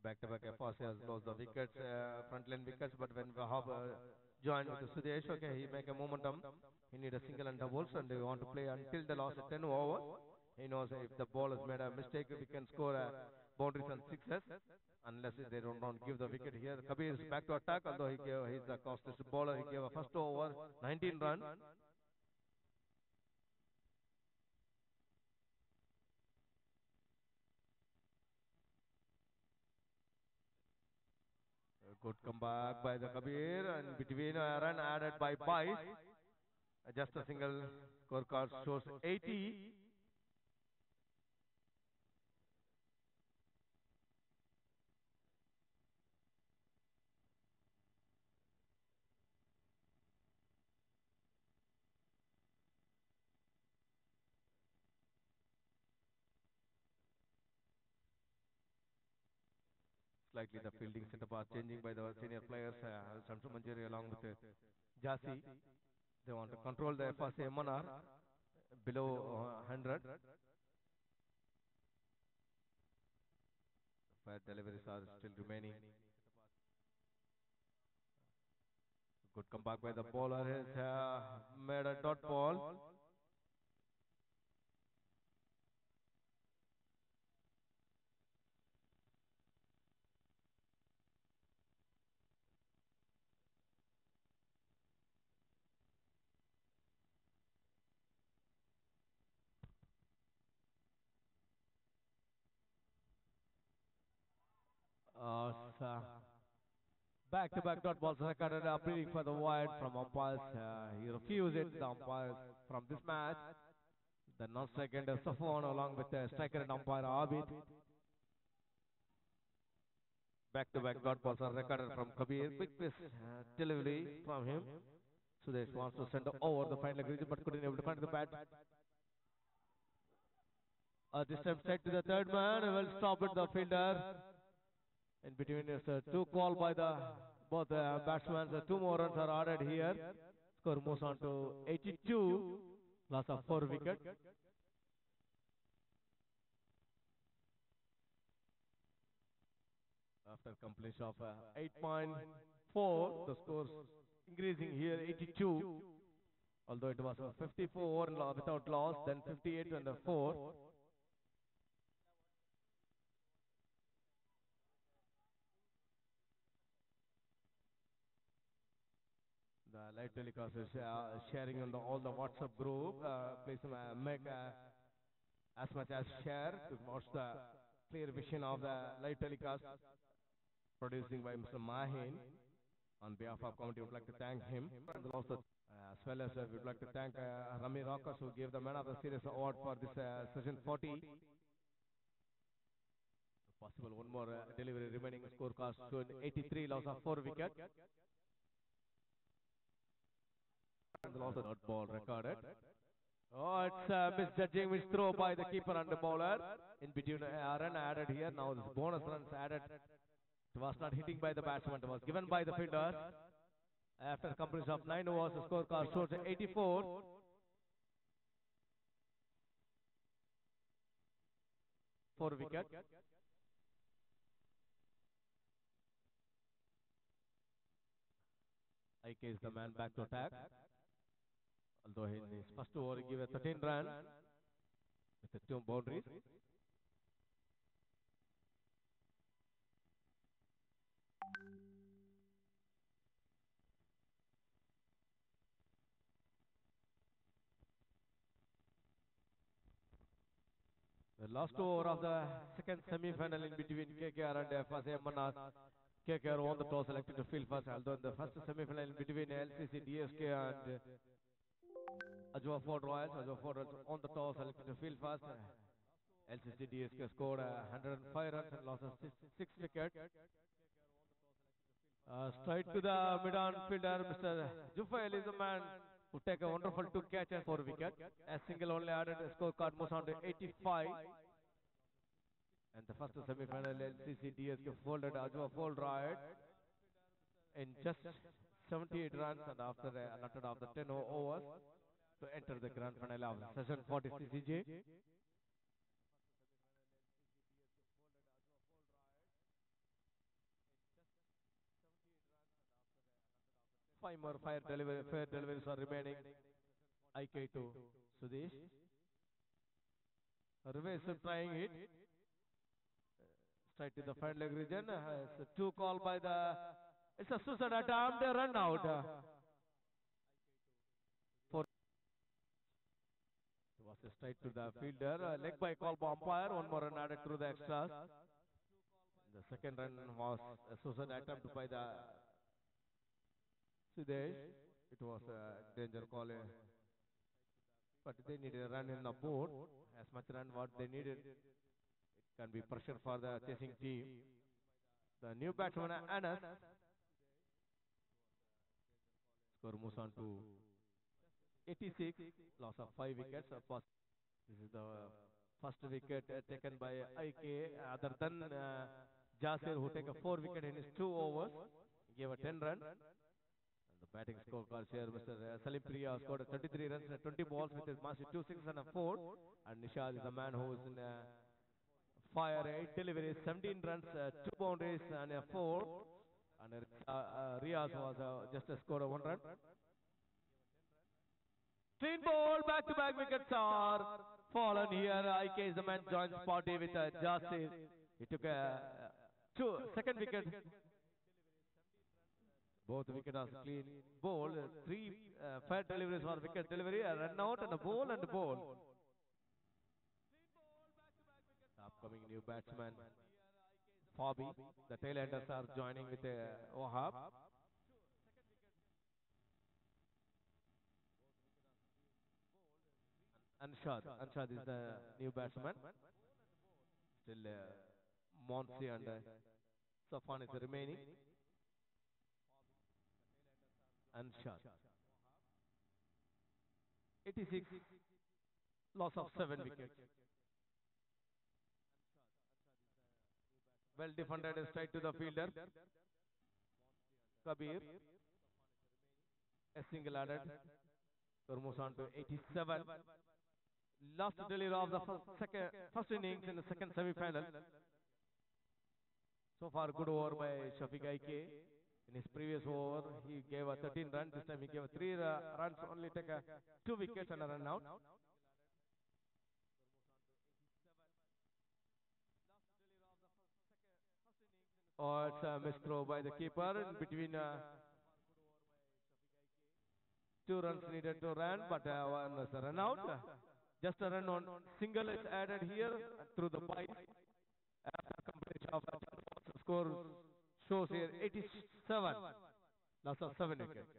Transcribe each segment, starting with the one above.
Back-to-back efforts, he has lost the wickets, front line wickets, but when Wahab joined with the Sudesh, okay, he make a momentum. He need a single and doubles, and they want to play until the last 10 overs. He knows if the ball has made a mistake, we can score boundaries and sixes, unless they don't give the wicket here. Kabir is back to attack, although he's the costless bowler. He gave a first over, 19 runs. A good comeback by the Kabir, and between a run added by Bice. Just a single scorecard shows 80. Slightly the fielding setup are changing by the senior players, Shamsu Manjari along with Jasi. They want to control the FRC MNR below 100. Fire deliveries are still remaining. Good comeback by the bowler. Has made a dot ball. Back-to-back dot balls recorded, appealing for the wide from umpires. He refused it, the umpires from this match. The non-strike and Safwan along with the striker and umpire Abid. Back-to-back dot balls are recorded from Kabir. Quick pace delivery from him. Sudesh wants to send over the final region but couldn't able to find the bat. This time straight to the third man. He will stop it, the fielder. In between is two call by the both batsmen. Two more runs are added here. Score moves on to 82. Loss of 4 wickets. After completion of 8.4, the scores increasing here 82. Although it was 54 without loss, then 58 and 4. The live telecast is sharing on all the WhatsApp group. Please make as much as share to watch the clear vision of the live telecast producing by Mr. Mahin. On behalf of committee, we would like to thank him. And also, as well as we would like to thank Rami Rockers, who gave the Man of the Series award for this session 40. Possible one more delivery remaining scorecard showing 83, loss of 4 wickets. And also not ball recorded. Oh, it's misjudging which throw by the keeper and the bowler. In between run added here. Now this bonus runs added. It was not hitting by the batsman. It was given by the fielders. After completion of 9 overs, the scorecard shows 84. 4 wickets. IK is the man back to attack. Although in his first over he gave a 13 runs with the 2 boundaries. The last over of the second semi-final in between KKR and FSA Manas. KKR won the toss, selected to field first, although in the first semi-final in between LCC, DSK and Ajwa Ford Royals. Ajwa Ford Royals on the toss, selected to field first. LCC DSK scored 105 runs and lost 6 wickets. Straight to the mid-on fielder, Mr. Jufail is the man who take a wonderful 2 catches, 4 wickets. A single only added, the scorecard moves on to 85. And the first semi-final LCC DSK folded Ajwa Fold right in just 78 runs and after allotted after 10 overs to enter the grand final of session 40 CCJ. Five more fair deliveries are remaining. IK to Sudesh. Reverse trying it. Straight to the front leg region. It's a two call by the. It's a suicide attempt. They run out. For it was a straight to the fielder. Leg by call by umpire. One more run added through the extras. The second run was a suicide attempt by the Sudesh. It was a danger call. But they needed a run in the board. As much run what they needed. It can be pressure for the chasing team. The new batsman Anas. Score moves on to 86. Loss of 5 wickets. This is the first wicket taken by IK. Other than Jasir, who take a 4 wicket in his 2 overs. He gave a 10 run. And the batting scorecards here, Mr. Salim Priya scored 33 runs in 20 balls with his massive 2 sixes and a 4. And Nishad is the man who is in fire, 8 deliveries, 17 runs, 2 boundaries and a 4. And Riaz was just a score of 1 run. Clean ball, back-to-back wickets are fallen here. IK is the man joins party with Jasir. He took a second wicket. Both wickets are clean. Ball, 3 fair deliveries for wicket delivery, a run out and a ball and a ball. The upcoming new batsman, Fabi. The tailenders are joining with Wahab. Anshad is the new batsman. Still Monsi and Safan is remaining. Anshad. 86. Loss of 7 wickets. Well defended straight to the fielder. Kabir. A single added. Moves on to 87. Last delivery of the first innings in the second semi-final. So far, good over by Shafiq IK. In his previous over, he gave a 13 runs. This time, he gave 3 runs, only take 2 wickets and a run out. Oh, it's a missed throw by the keeper in between. 2 runs needed to run, but one was a run out. Just a run on single is added here through the pipe. After completion of the score shows here 87. Loss of 7 wickets.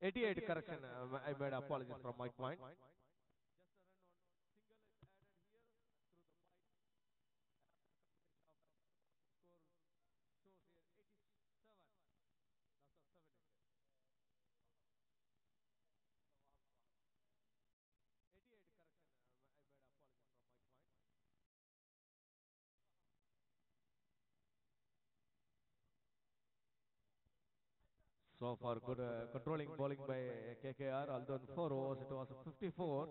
88 correction. I made apologies from my point. Just a run on single is added here through the pipe. After completion of the score shows here 87. Loss of 7 wickets. 88 correction. I made apologies from my point. So far, good controlling bowling by KKR. Although in 4 overs it was 54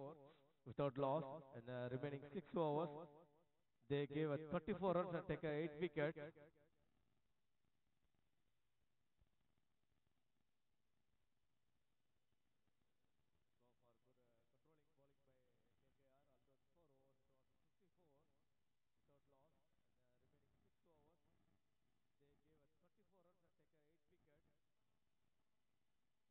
without loss, and remaining 6 overs they gave 34 runs and take 8 wickets. So far, good controlling bowling by KKR. Although in 4 overs it was 54 without loss, and remaining 6 overs they gave 34 runs and take 8 wickets.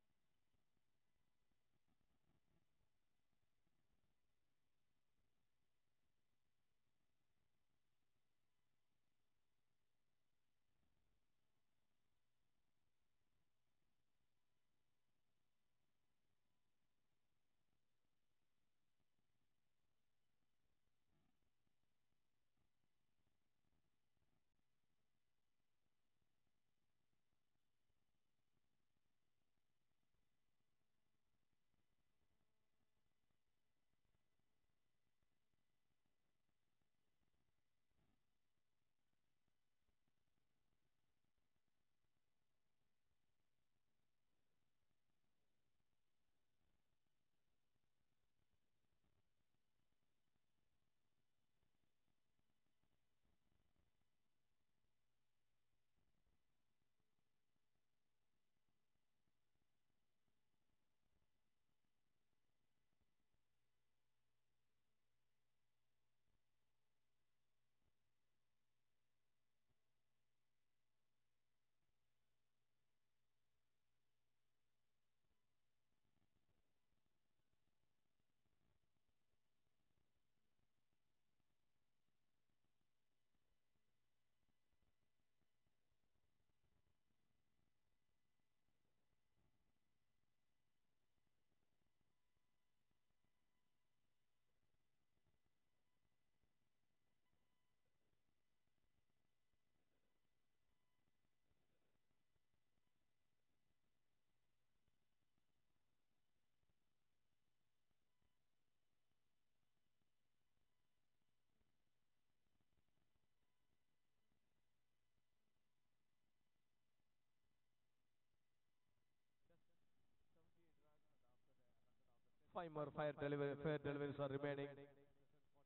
Five more fair deliveries are remaining.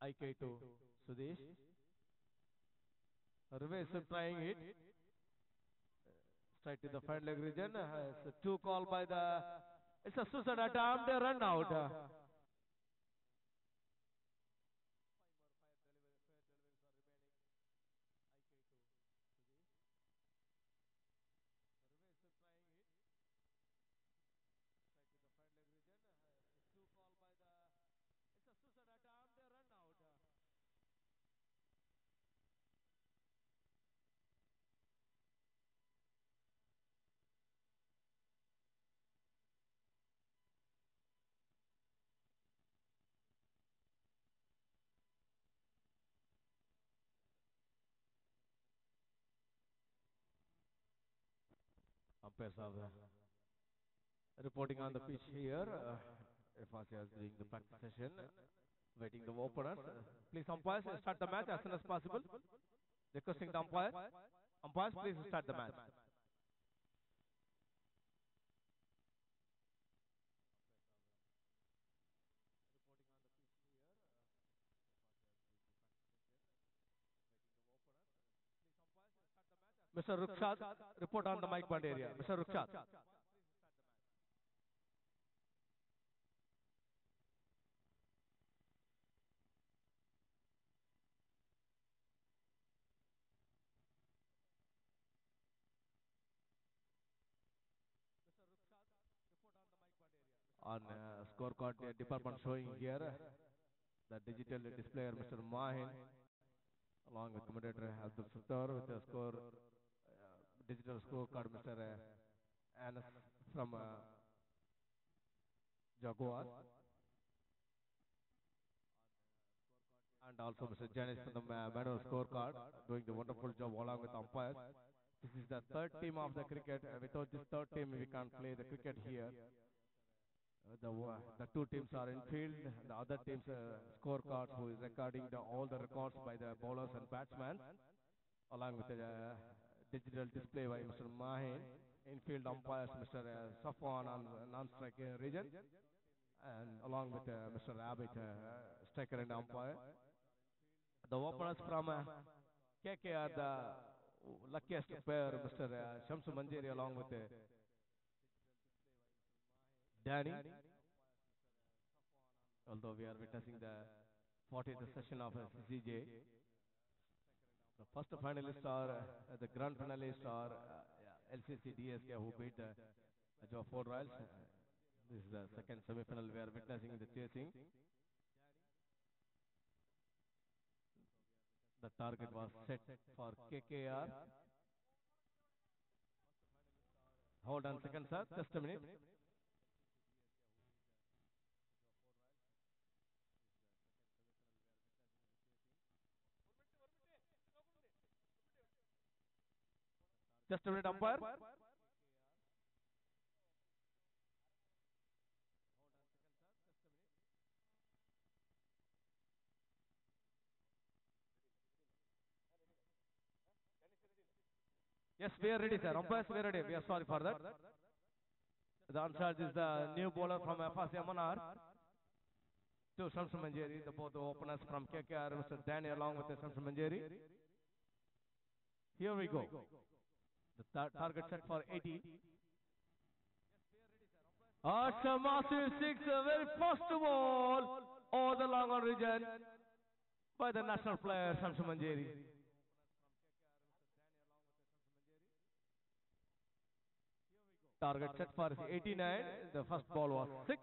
IK to Sudesh. Reverse trying it. Straight to the front leg region. It's a two call by the. It's a suicide attempt. They run out. It's a suicide attempt. They run out. Umpires are reporting on the pitch here. FRC is doing the practice session, waiting the openers. Please umpires start the match as soon as possible. Requesting the umpire. Umpires, please start the match. Mr. Rukshad, report on the mic band area. Mr. Rukshad. On scorecard department showing here the digital displayer Mr. Mahin along with commentator Abdul Sattar with the score digital scorecard Mr. Anas from Jaguars and also Mr. Janice from the manual scorecard doing the wonderful job along with umpires. This is the third team of the cricket. Without this third team we can't play the cricket here. The two teams are in field. The other team's scorecards who is recording all the records by the bowlers and batsmen, along with the digital display by Mr. Mahin. Infield umpires Mr. Safwan on non-strike region, and along with Mr. Abid, striker and umpire. The openers from KKR, the luckiest pair, Mr. Shamsu Manjeri, along with Danny, although we are witnessing the 40th session of CJ. The first finalists are the grand finalists are LCC DSK who beat the Joe Royals. This is the second semi-final we are witnessing the chasing. The target was set for KKR. Hold on a second, sir. Just a minute. Just a minute, umpire. Yes, we are ready, sir. Umpires, we are ready. We are sorry for that. The uncharged is the new bowler from FRC Amanar. To Shamsu Manjeri, the both openers from KKR, Mr. Danny along with Shamsu Manjeri. Here we go. The target set for 80. A massive six, very first ball over the long on region by the national player Shamsu Manjeri. Target set for 89. The first ball was 6.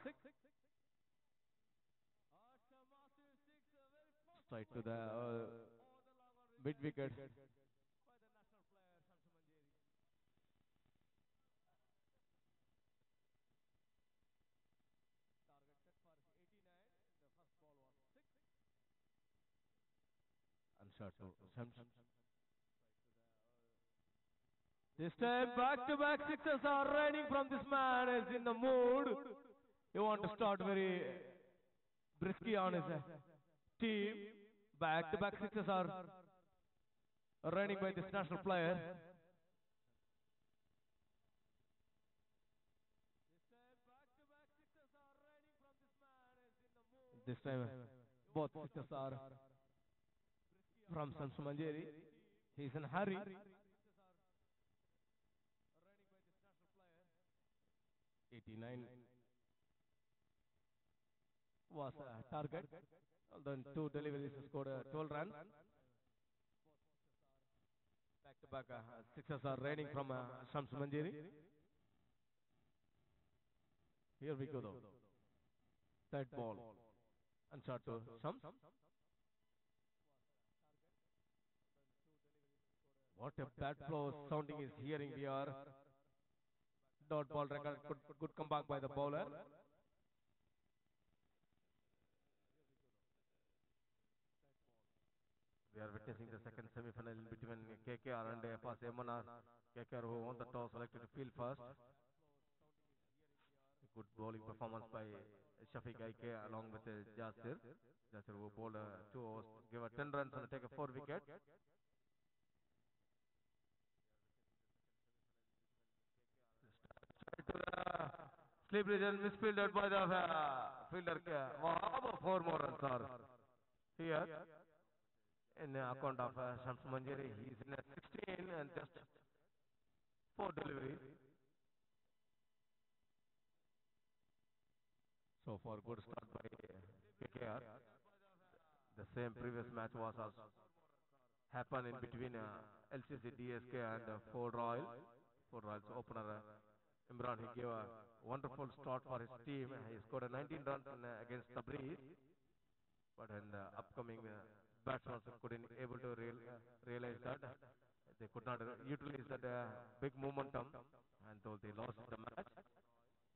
Straight to the mid wicket. Unshot to Samson. This time back-to-back sixes are raining from this man. Is in the mood. He want to start very brisky on his team. Back-to-back sixes are raining by this national player. This time back-to-back sixes are raining from this man. This time, both pitches are from Samsumanjeri. He's in a hurry. 89 was a target. Then two deliveries scored 12 runs. Back to back sixes are raining from Samsumanjeri. Here we go though. Third ball. And shot to Shams. What a bad flow sounding is hearing here. Dot ball record, good comeback by the bowler. We are witnessing the second semi-final between KKR and FS Yamuna. KKR who won the toss selected to field first. Good bowling performance by Shafiq Aike along with Jasir. Jasir who bowled 2 overs, gave a 10 runs and take a 4 wicket. Slip region misfielded by the fielder. Wow, 4 more runs are here in account of Shams Manjari. He is in a 16 and just 4 deliveries. So far, good start by KKR. The same previous match was happened in between LCC DSK and Ford Royal. Ford Royal's opener Imran, he gave a wonderful start for his team. He scored a 19 runs against Tabriz. But in the upcoming batsmen couldn't able to realize that. They could not utilize that big momentum, and though they lost the match.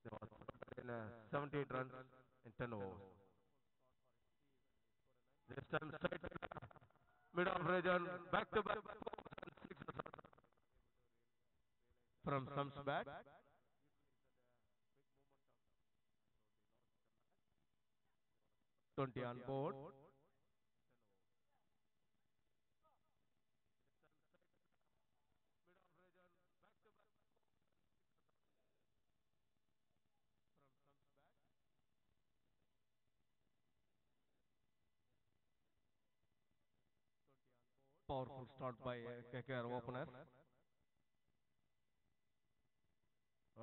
They was in 78 runs in 10 overs. This time straight mid-off region, back to back from Shams back. 20 on board. Powerful start by KKR openers.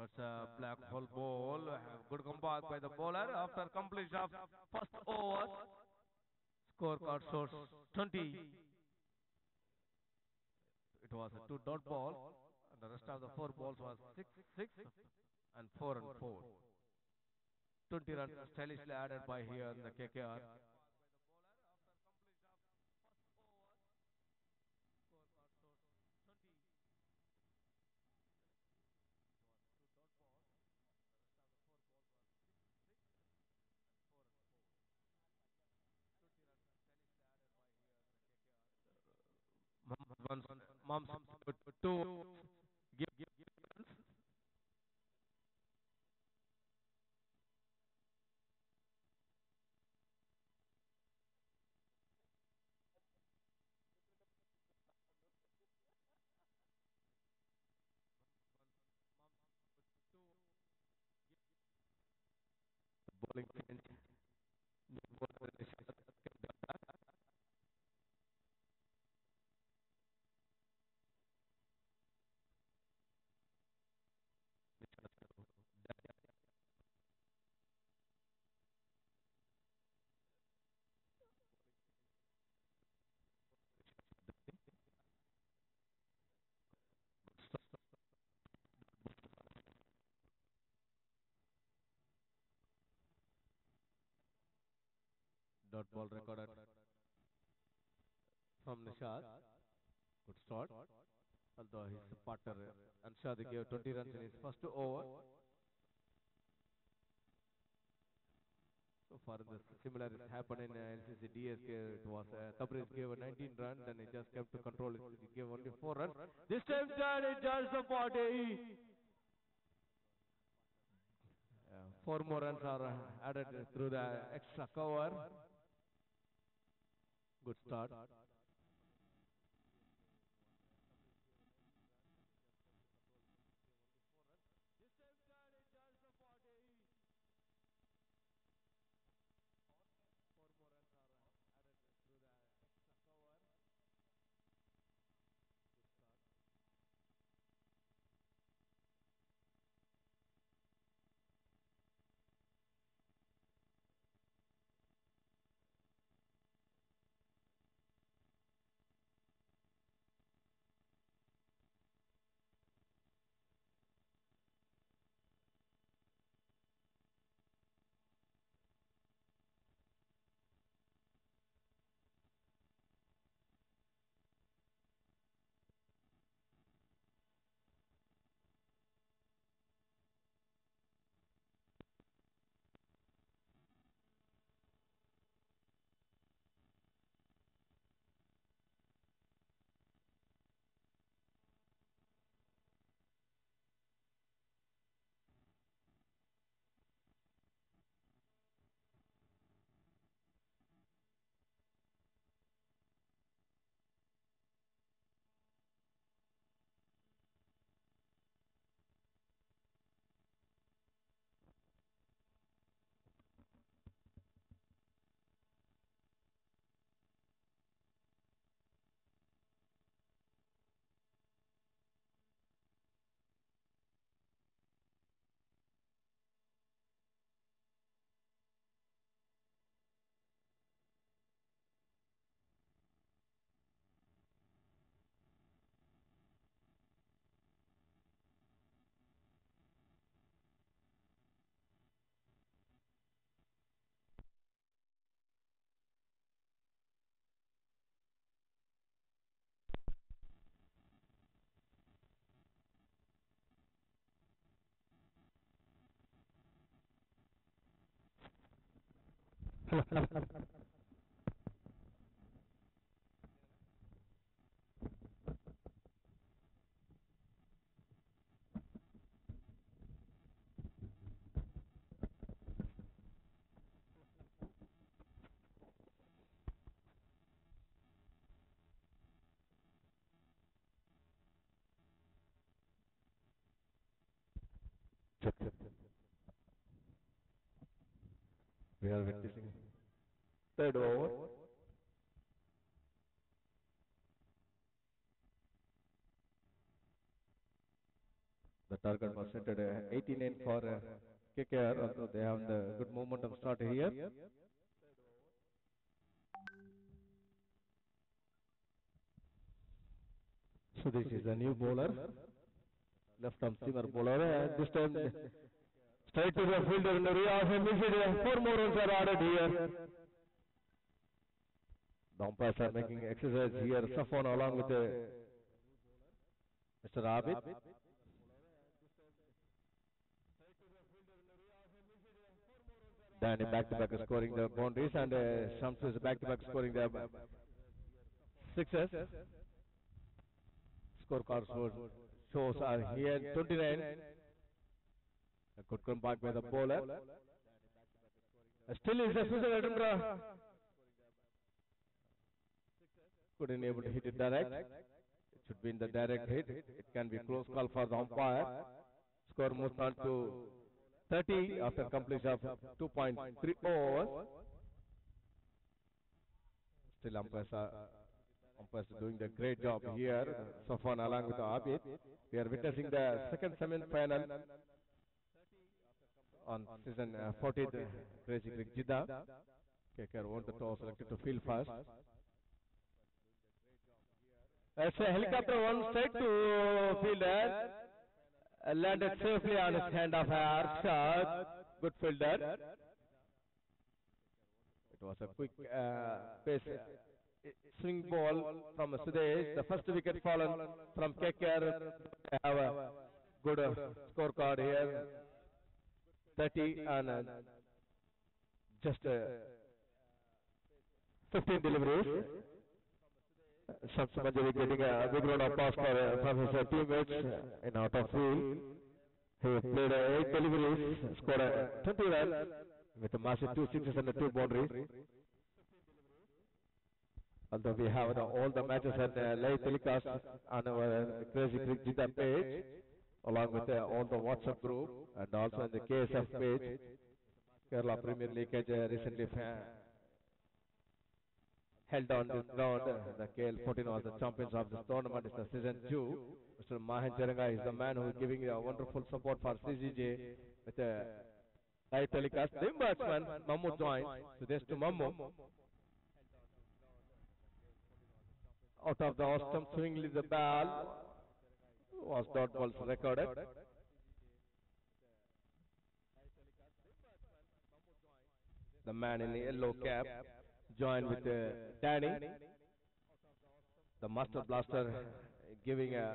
It's a black hole ball. Good comeback by the bowler after completion of first over. Scorecard shows 20. It was a 2 dot ball, and the rest of the 4 balls was 6, 6, and 4 and 4. 20 runs stylishly added by here in the KKR. Mom's 2 give runs. Bowling change. Dot ball recorded from Nishad. Good start. Although his partner Anshad gave 20 runs in his first over. So far, the similar has happened in LCC DSK. It was Tabriz gave a 19 runs, and he just kept to control it. He gave only 4 runs. This time, it judged the party. 4 more runs are added through the extra cover. Good start. Check, check, check. We are witnessing third over. The target was set at 89 for KKR, although they have the good momentum start here. So this is a new bowler, left arm seamer bowler, and this time straight to the fielder in the rear of him. 4 more runs are added here. The umpires are making exercise here. Safwan along with Mr. Abid. Danny back-to-back scoring the boundaries, and Shamsu is back-to-back scoring the sixes. Scorecard shows are here 29. A good comeback by the bowler. Still is a Susan Edinburgh. Couldn't able to hit it direct. It should be in the direct hit. It can be close call for the umpire. Score moves on to 30 after completion of 2.3 overs. Still umpires are doing the great job here. Safwan along with Abid. We are witnessing the second semi-final on season 14th Crazy Crick Jeddah. KKR won the toss, selected to field first. It's a helicopter one straight to fielder. Landed safely on his handoff. Arshad, good fielder. It was a quick pace swing ball from Sudesh. The first wicket fallen from KKR. They have a good scorecard here. 30 and just 15 deliveries. Shamsu Manjari getting a big round of applause from his teammates in out of field. He played 8 deliveries, scored 20 runs with a massive 2 sixes and 2 boundaries. Although we have all the matches and live telecast on our Crazy Crick Jeddah page, along with all the WhatsApp group and also in the KSF page. Kerala Premier League has recently held on this ground. The KL14 was the champions of this tournament. It's the season 2. Mr. Mahan Jaranga is the man who is giving a wonderful support for CCJ with a live telecast. The batsman Mammu joins. So there's to Mammu. Out of the Austin swingly the ball was dot balls recorded. The man in the yellow cap joined with Danny, the master blaster, giving a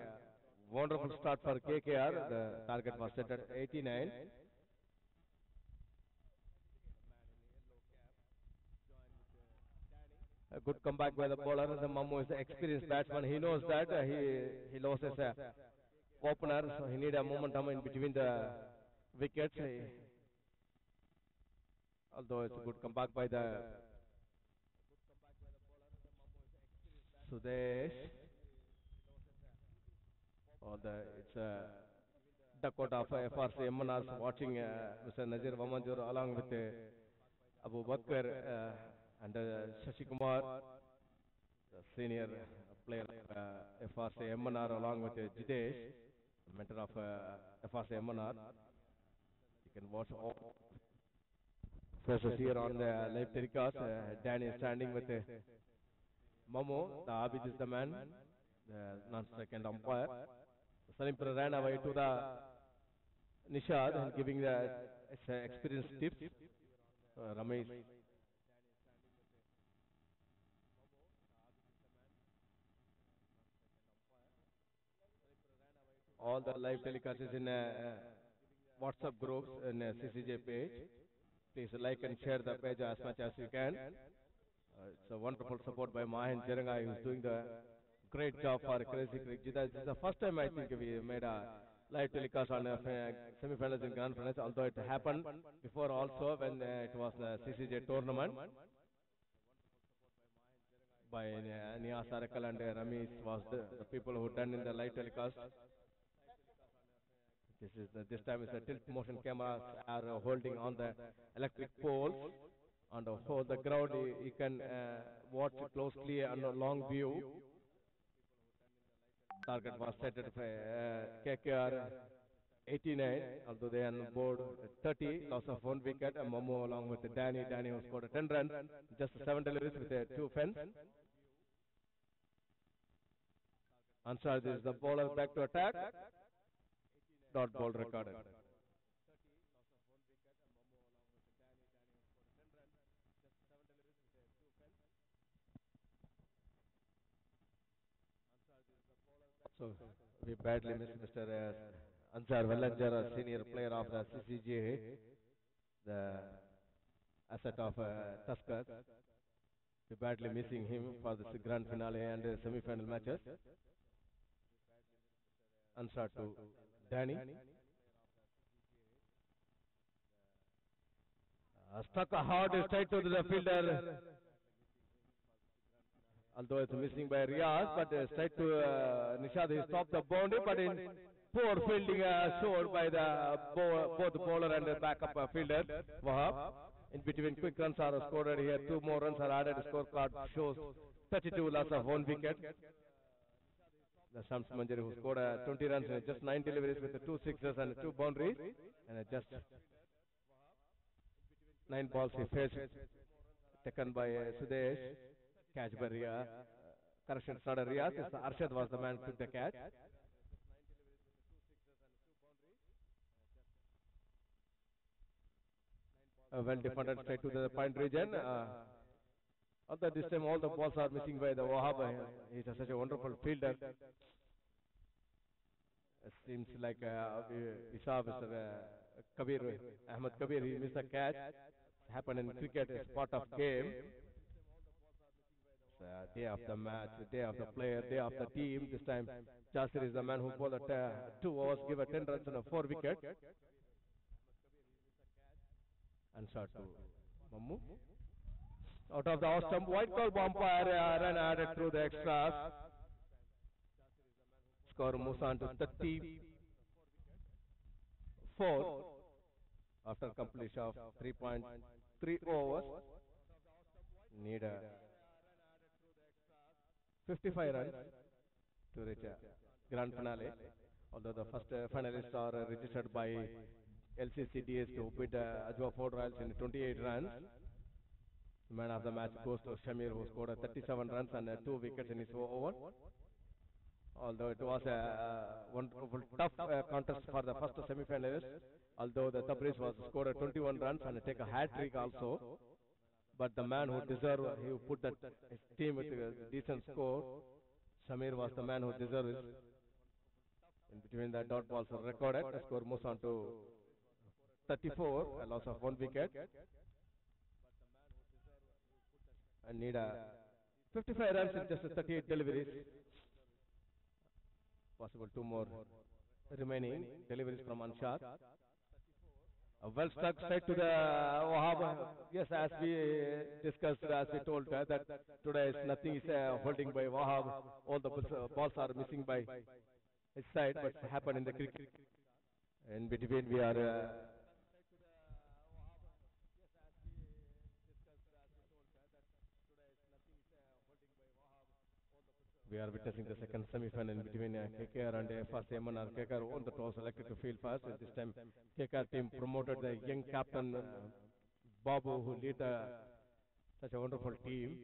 wonderful start for KKR. The target was set at 89. A good comeback by the bowler. The Mammu is the experienced batsman. He knows that he lost his opener, so he need a momentum in between the wickets. Although it's a good comeback by the Sudesh. It's Dakota of FRC MNRs watching Mr. Nazir Vamanjur along with Abu Bakr and Shashi Kumar, the senior player of FRC MNR, along with Jidesh, mentor of FRC MNR. You can watch all faces here on the live telecast. Danny is standing with Momo. The Abid is the man, the non-second umpire. Salimpur ran away to the Nishad and giving the experienced tips. Ramesh. All the live telecasts is in WhatsApp groups and CCJ page. Please like and share the page as much as you can. It's a wonderful support by Mahan Jerangai, who's doing the great job for CRIC. This is the first time I think we made a live telecast on semi-finals and grand finals, although it happened before also when it was the CCJ tournament by Nia Sarakal and Ramesh was the people who done in the live telecast. This time is the tilt motion cameras are holding on the electric poles on the whole the ground. You can watch closely on a long view. Target was set at KKR 89, although they are on board 30, loss of 1 wicket. And Momo along with Danny who scored 10 runs, just 7 deliveries with 2 fence. Ansar, this is the bowler back to attack. Dot ball recorded. So we badly missed Mr. Ansar Vellanger, a senior player of the CCGA, the asset of Tuskers. We badly missing him for this grand finale and semi-final matches. Ansar to Danny. Struck a hard straight to the fielder. Although it's missing by Riyaz, but straight to Nishad, he stopped the boundary, but in poor fielding showed by the both bowler and the backup fielder, Wahab. In between, quick runs are scored here. 2 more runs are added. Scorecard shows 32 loss of 1 wicket. The Shams Manjari who scored 20 runs in just 9 deliveries with 2 sixes and 2 boundaries, and just 9 balls he faced, taken by Sudesh, catch by Riyaz. Correction, it's not a Riyaz, it's Arshad was the man who took the catch. Well defended straight to the point region. Although this time all the balls are missing by the Wahab. He's such a wonderful fielder. It seems like we saw Mr. Kabir, Ahmed Kabir, he missed a catch. It happened in cricket, it's part of game. It's day of the match, day of the player, day of the team. This time, Jasir is the man who bowled 2 overs, give 10 runs and 4 wickets. And shot to Mammu. Out of the off stump, white ball umpire run added through the extras. Score moves on to 34 after completion of 3.3 overs. Need 55 runs to reach a grand finale. Although the first finalists are registered by LCCDS to beat Ajwa Ford Royals in 28 runs. Man of the match goes to Shamir, who scored 37 runs and 2 wickets in his over. Although it was a wonderful, tough contest for the first semi-finalist. Although the Tabriz was scored 21 runs and take a hat-trick also. But the man who deserved, he put his team with a decent score. Shamir was the man who deserved it. In between the dot balls are recorded. The score moves on to 34, a loss of 1 wicket. And need 55 runs in just 38 deliveries. Possible 2 more remaining deliveries from Anshad. Well stuck straight to the Wahab. Yes, as we discussed, as we told that today nothing is holding by Wahab. All the balls are missing by his side, but it happened in the cricket. In between, we are. We are witnessing the second semi-final in between KKR and FRC MNR. KKR won the toss, selected to field first. At this time, KKR team promoted the young captain Babu, who led such a wonderful team.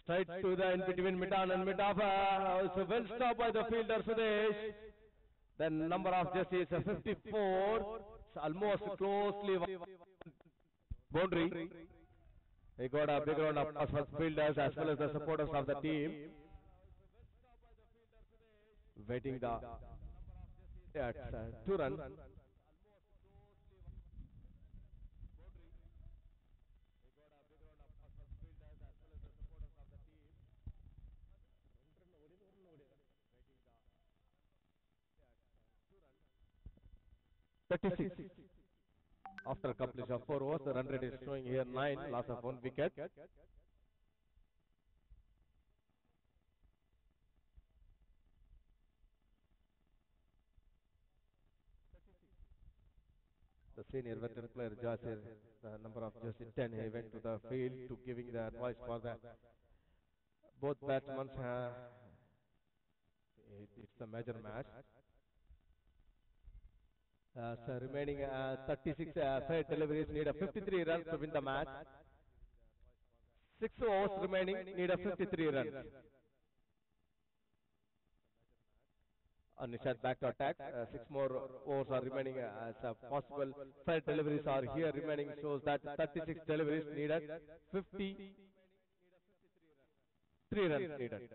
Straight to the in between Midan and Midaf. Also well stopped by the fielder Sudesh. The number of jersey is 54. It's almost closely boundary. He got a big round of applause for fielders as well as the supporters of the team. Waiting the 2 runs. 36. After completion of 4 overs, the run rate is showing here 9, loss of 1 wicket. The senior veteran player Jasir, the number of jersey 10, he went to the field to giving the advice for the both batsmen. It's a major match. So remaining 36 fair deliveries, need a 53 runs to win the match. 6 overs remaining, need a 53 runs. Nishad back to attack. 6 more overs are remaining as possible. Fair deliveries are here remaining, shows that 36 deliveries needed, 53 runs needed.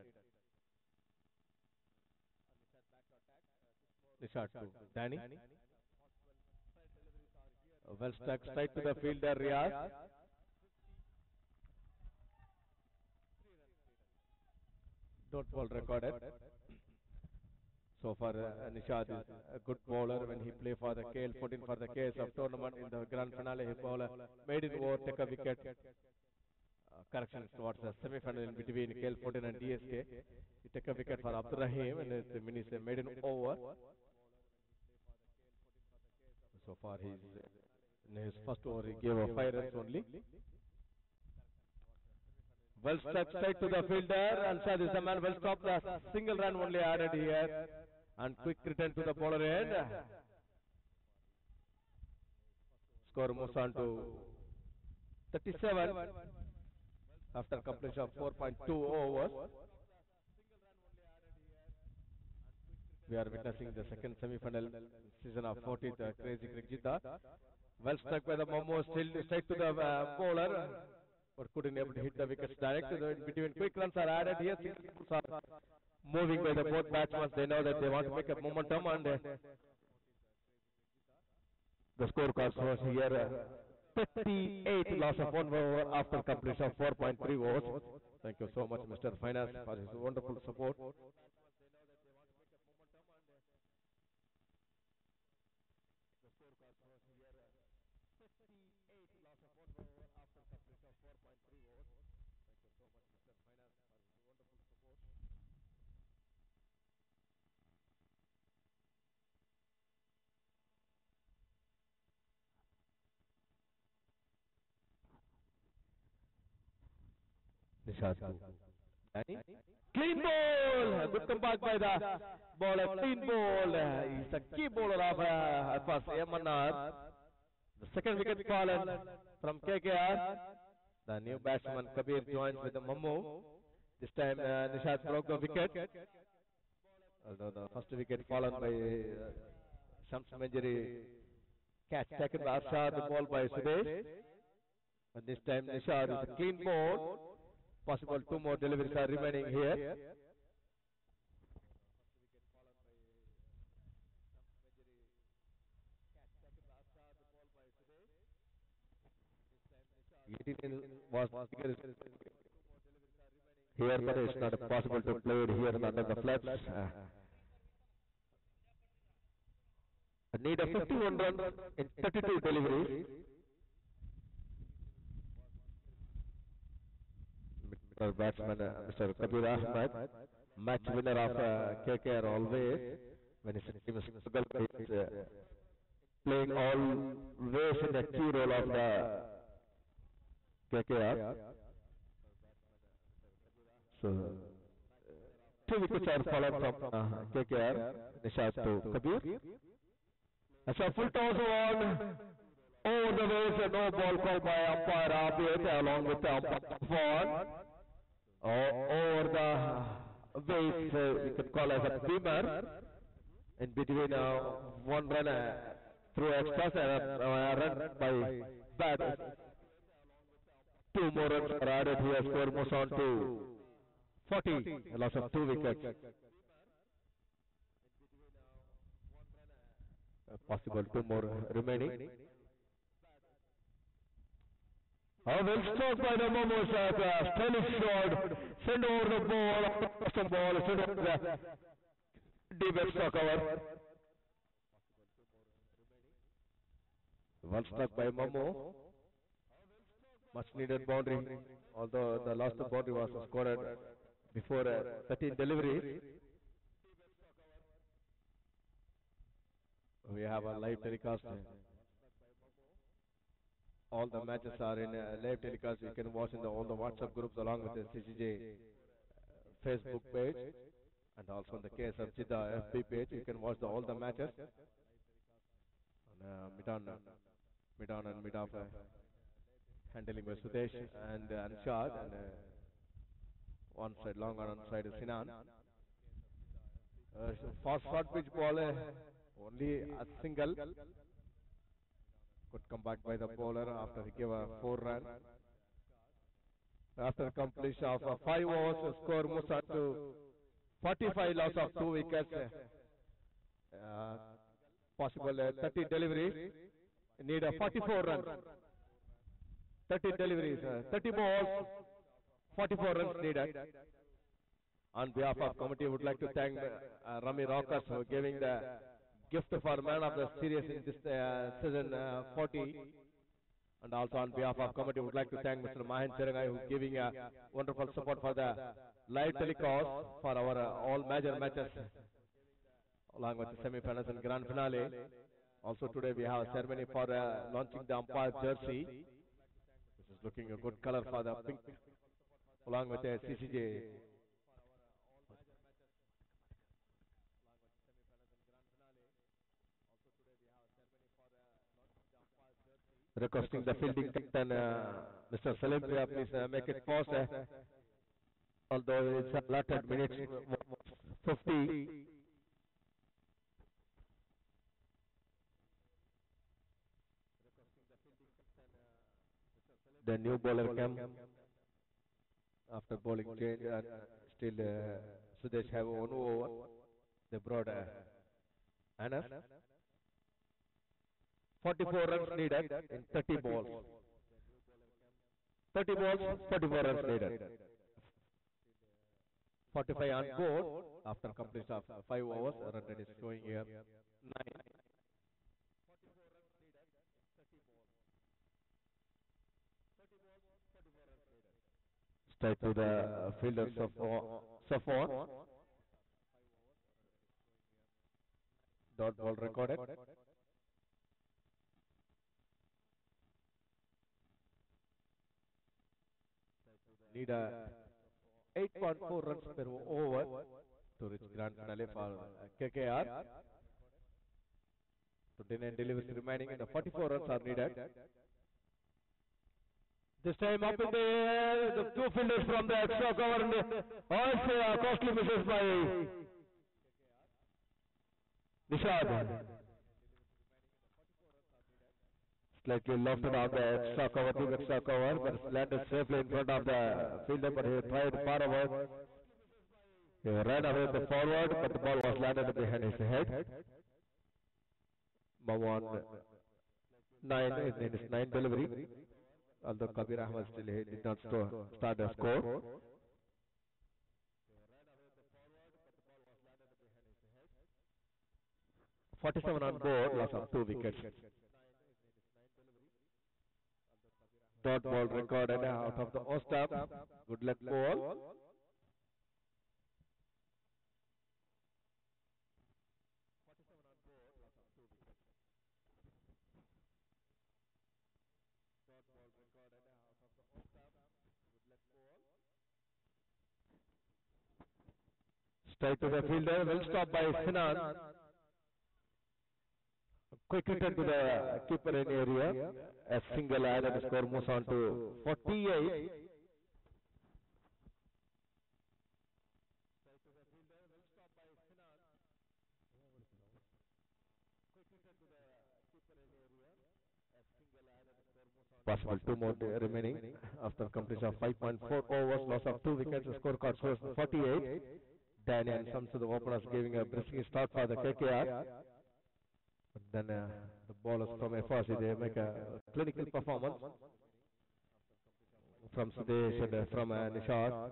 Nishad to Danny. Well struck straight to the fielder Riyaz. Dot ball recorded. So far, Nishad is a good bowler when he play for the KL14 for the KSF tournament in the grand finale. He bowler made it over, take a wicket. Corrections towards the semi-final in between KL14 and DSK. He took a wicket for Abdurrahim and the minis made it over. So far, he's in his first over he gave a 5 runs only. Well struck straight to the fielder. Ansad is the man. Well stopped. The single run only added here. And quick return to the bowler end. Score moves on to 37 after completion of 4.2 overs. We are witnessing the second semi-final season of 40th Crazy Crick Jidda. Well struck by the Momo, still straight to the bowler, but couldn't able to hit the wickets direct. In between, quick runs are added here. Singles are moving by the both batsmen. They know that they want to make a momentum, and the scorecard shows here 38 loss of 1 over after completion of 4.3 overs. Thank you so much, Mr. Finance, for his wonderful support. Nishad. Clean ball! Good comeback by the bowler. Clean ball. He's a key bowler of Alphas MNR. The second wicket fallen from KKR. The new batsman Kabir joins with the Mammu. This time Nishad broke the wicket. Although the first wicket fallen by Shams Manjari. Catch taken by Arshad, the ball by Sudesh. And this time Nishad is a clean ball. Possible 2 more deliveries are remaining here. Was here, but it's not possible to play it here under the flaps. Need a 51 runs in 32 deliveries. Mr. Batsman, Mr. Kabir Ahmed, match winner of KKR always. When his team is playing always in the key role of the KKR. So, 2 wickets are fallen from KKR. Nishad to Kabir. As a full toss on. Over the waves, no ball called by umpire Abid along with the umpire. Over the waves, we could call as a beamer. In between, 1 run through extras and a run by bat. 2 more runs are added here. Score moves on to 40. A loss of 2 wickets. Possible 2 more remaining. Well struck by the Momo shot, stylish shot, send over the ball, send over the deep extra cover. Well struck by Momo. Much needed boundary. Although the last boundary was scored before 13 deliveries. We have a live telecast. All the matches are in live telecast. You can watch in all the WhatsApp groups along with the CCJ Facebook page and also on the KSF Jeddah FB page. You can watch all the matches. On, mid-on and mid-off handling by Sudesh and Anshad, and one side long on one side is Sinan. Fast short pitch ball, only a single. Good comeback by the bowler after he gave a 4 run. After completion of 5 overs, score moves on to 45 loss of 2 wickets. Possible 30 deliveries. Need a 44 runs. 30 deliveries, 30 balls, 44 runs needed. On behalf of committee, would like to thank Rami Rockers for giving the gift for man of the series in this season 40. And also on behalf of committee, would like to thank Mr. Mahan Cherangai who is giving wonderful support for the live telecast for our all major matches, along with the semi-finals and grand finale. Also today we have a ceremony for launching the umpire jersey. This is looking a good color for the pink, along with the CCJ. Requesting the fielding captain, Mr. Salim, please make it fast. Although it's allotted minutes 50. The new bowler came after bowling change, and still Sudesh have 1 over. They brought Anas. 44 runs needed in 30 balls. 30 balls, 44 runs needed. 45 on board after completion of 5 overs. Run rate is showing here 9. Straight to the fielders of Safwan. Dot ball recorded. Need a 8.4 runs per over to reach grand finale for KKR. 29 deliveries remaining and 44 runs are needed. This time up in the air, the 2 fielders from the extra cover, and also costly misses by Nishad. Slightly lofted on the extra cover, big extra cover, but landed safely in front of the fielder, but he tried far away. He ran away the forward, but the ball was landed behind his head. Mawan 9 in his 9th delivery. Although Kabir Ahmed still he did not start the score. .47 on board, loss of 2 wickets. Dot ball recorded out of the Ostap. Good luck ball. Straight to the fielder, well stopped by Sinan. Quick return to the keeper in area. A single eye, and the score moves on to 48. Possible 2 more remaining after completion of 5.4 overs, loss of 2 wickets. The scorecard shows 48. Danny and Samsu, the openers, giving a brisk start for the KKR. But then the bowlers from FRC, they make a clinical performance from Sudesh and from Nishad.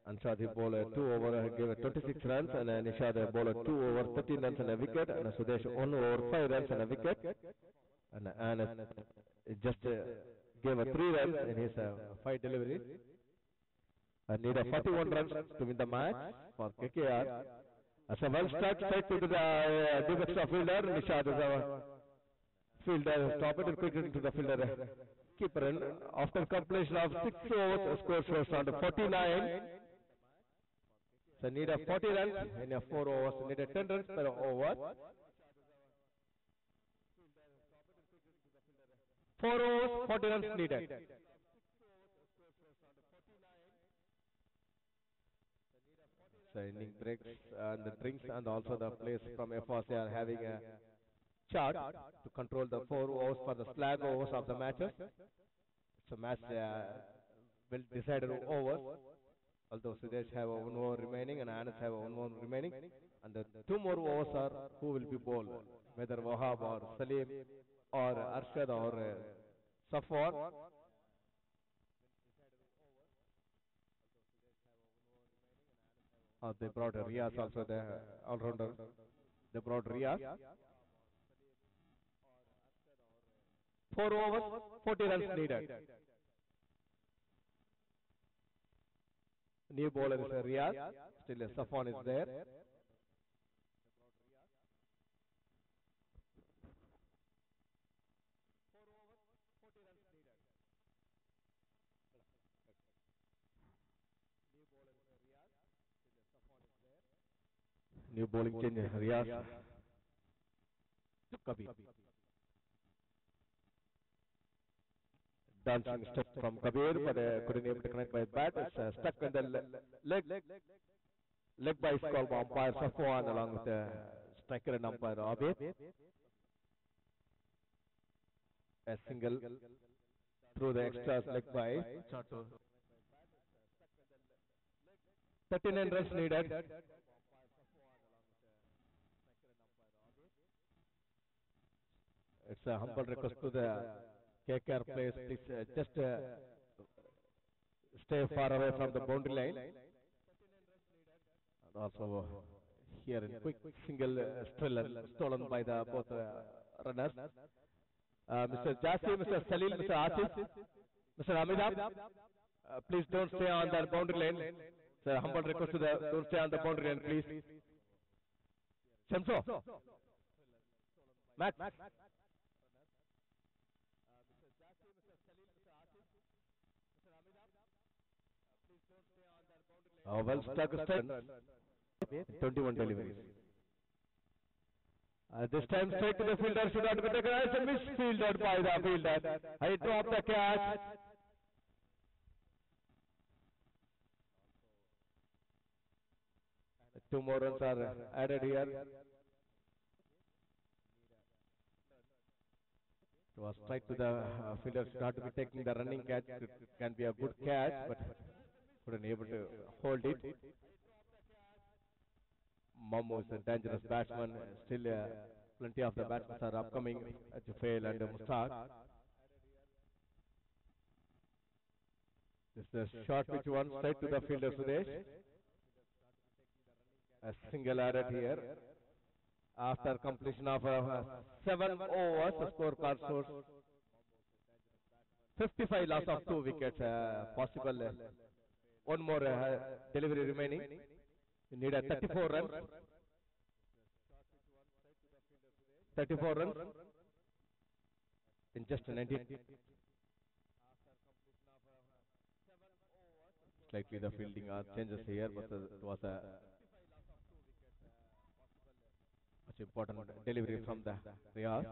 Anshad he bowled 2 over, he gave 26 runs, and Nishad bowled 2 over 13 runs and a wicket, and Sudesh 1 over 5 runs and a wicket, and Anas just gave 3 runs in his 5 deliveries. And need 41 runs to win the match for KKR. As a well struck straight to the deep extra fielder, Nishad is a fielder, stop it and quick into the fielder. Keeper in. After completion of 6 overs, score shows on 49. So need 40 runs in 4 overs, need 10 runs per over. 4 overs, 40 runs needed. So inning breaks and the drinks and also the players from FRC are having a chart to control the 4 overs for the flag overs of the matches. It's a match will decided overs. Although Sudesh have 1 over remaining and Anas have 1 over remaining, and the 2 more overs are who will be bowled, whether Wahab or Salim or Arshad or Safwan. They brought Riyaz also, the all-rounder. They brought Riyaz. 4 overs, 40 runs needed. New bowler is Riyaz. Still Safwan is there. New bowling change, Riyaz to Kabir. Dancing step from Kabir, but couldn't able to connect by bat. It's stuck in the leg by called by umpire Safwan along with the striker and umpire Abid. A single through the extras leg by. 39 runs needed. It's a humble request to the KKR players, please just stay far away from the boundary line. And also here in quick single stolen by the both runners. Mr. Jassi, Mr. Salil, Mr. Asif, Mr. Amidab, please don't stay on the boundary lane. It's a humble request to the don't stay on the boundary lane, please. Shamso, Matt. Well stuck, 21 deliveries. This time straight to the fielder, should not be taken as a misfielded by the fielder. I dropped the catch. Two more runs are added here. It was strike to the fielder, should not be taking the running catch. It can be a good catch, but couldn't able to hold it. Mammo is a dangerous batsman. Still, plenty of the batsmen are upcoming. Jufail and Mustaq. This is a short pitch one, straight to the fielder Sudesh. A single added here. After completion of 7 overs, the scorecard shows 55 loss of 2 wickets. Possible. One more delivery remaining. You need a 34 runs. 34 runs in just 19. Slightly the fielding changes here, but it was a much important delivery from the Riyaz.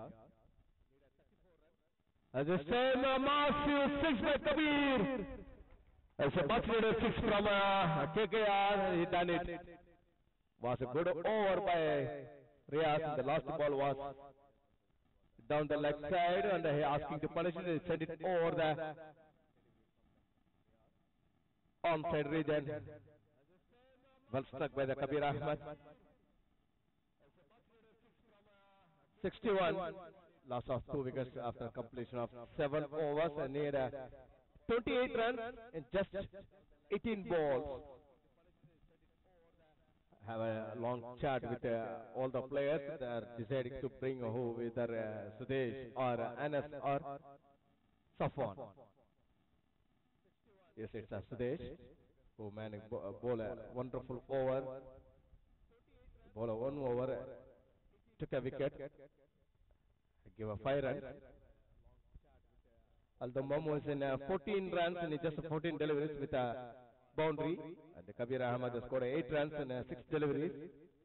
As this time, a massive 6 by Kabir. It's a much needed 6 from KKR. He done it. Was a good over by Riyaz. The last ball was down the left side, and he asking to punish it. He sent it over the onside region. Well struck by the Kabir Ahmed. 61. Loss of 2 wickets after completion of 7 overs and need 28 runs in just 18 balls. have a long chat with all the players. They are deciding to bring who, either Sudesh or Anas or Safwan. Yes, it's Sudesh who managed bowl a wonderful over. Bowl a one over, took a wicket, give a 5 runs. Although Momo is in 14 runs in just 14 deliveries with a boundary, and Kabir Ahmed has scored 8 runs in 6 deliveries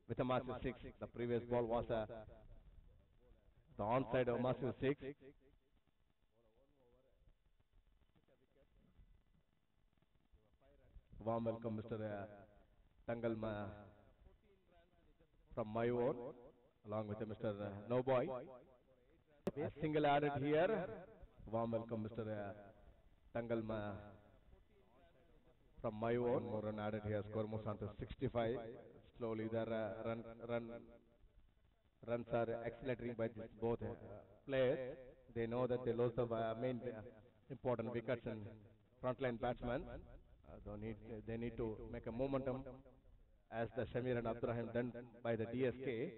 with a massive 6. The previous ball was the onside of massive 6. Warm welcome, Mr. Tangal from Mayur, along with Mr. Noboy. A single added here. Warm welcome, Mr. Tangal from Mayur. One more run added here. Score moves on to 65. Slowly, the runs are accelerating by both players. They know that they lost the main important wickets in frontline batsmen. They need to make a momentum, as the Shamir and Abdurrahim done by the DSK.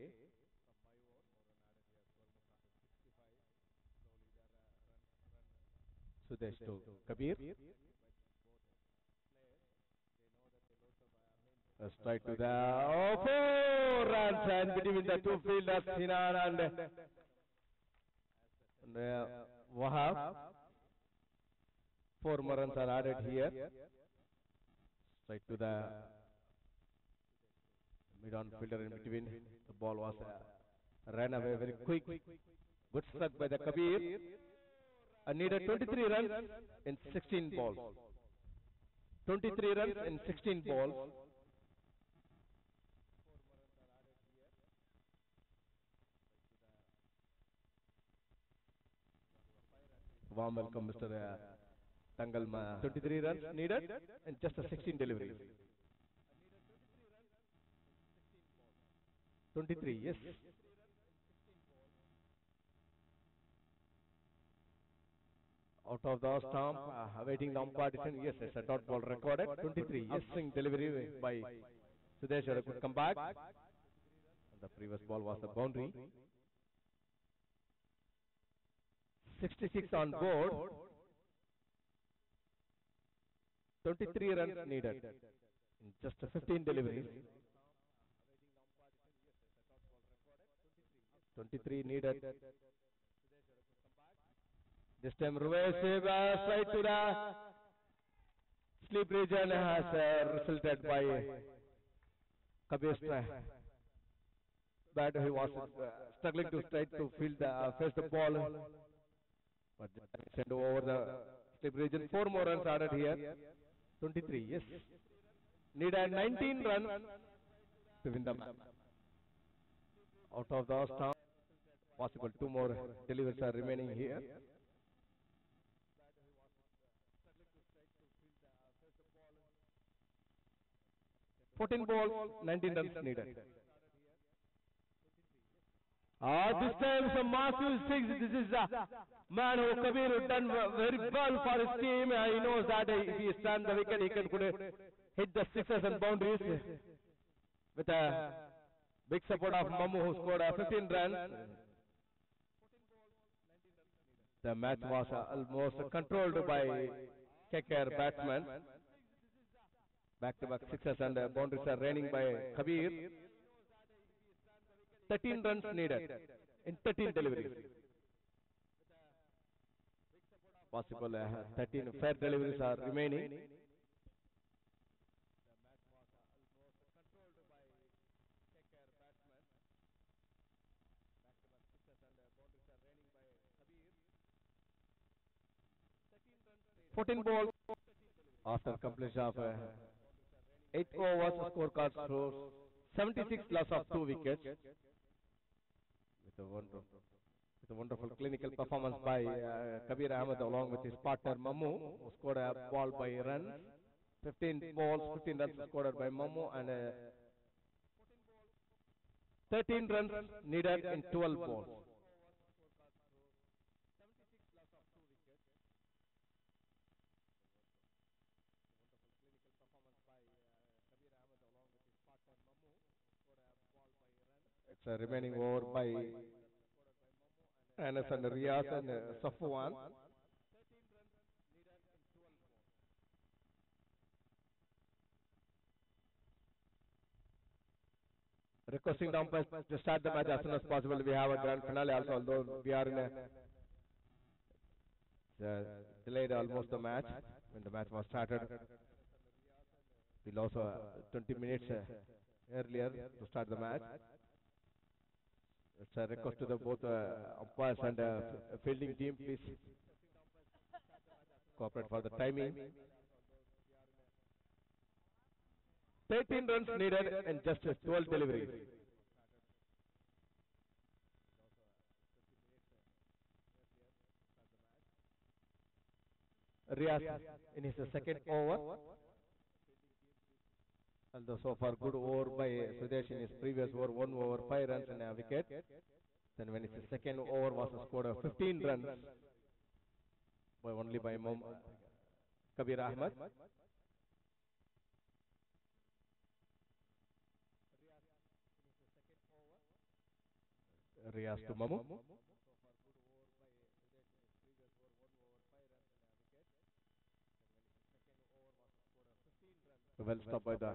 Sudesh to Kabir. A strike to the 4 runs, and between the two fielders, Sinan and Wahab. 4 more runs are added here. Strike to the mid-on fielder in between. The ball was ran away very quick. Good struck by the Kabir. Needed 23 runs in 16 balls. 23 runs in 16 balls. Warm welcome, Mr. Tangal. 23 runs needed and just a 16 deliveries. 23, yes. Out of the stump, awaiting the umpire decision. Yes, it's a dot ball recorded. 23, yes. Swing delivery by Sudesh. A good comeback. The previous ball was the boundary. 66 on board. 23 runs needed in just 15 deliveries. 23 needed. This time Ruwais straight to the sleep region has resulted by Kabir's bat. He was struggling to straight to field face the ball, but sent over the sleep region. 4 more runs added here. 23, yes. Needed 19 runs to win the match. Out of the stump, possible 2 more deliveries are remaining here. 14 balls, 19 runs needed. This time some massive 6. This is a man who Kabir done very well for his team. He knows that if he stands the wicket, he can hit the sixes and boundaries with a big support of Mamu, who scored 15 runs. The match was almost controlled by KKR batsmen. Back-to-back sixes and boundaries are raining by Kabir. 13 runs needed in 13 deliveries. Possible 13 fair deliveries are remaining. Fourteen balls after completion of 8 overs, scorecard shows 76 loss of 2 wickets. With a wonderful clinical performance by Kabir Ahmed along with his partner Mamu, who scored a ball by runs. 15 balls, 15 runs scored by Mamu, and 13 runs needed in 12 balls. It's a remaining over by Anas and Riaz and Safwan. Requesting the umpires to start the match as soon as possible. We have a grand finale also, although we are in a delayed almost the match when the match was started. We lost 20 minutes earlier to start the match. It's a request to the both umpires and fielding team, please cooperate for the timing. 13 runs needed and just 12 deliveries. Riaz in his second over. Although so far good over by Sudesh in his previous over, 1 over 5 runs and a wicket. Then when his second over was scored 15 runs only by Kabir Ahmed. Riaz to Mamu. Well stopped by the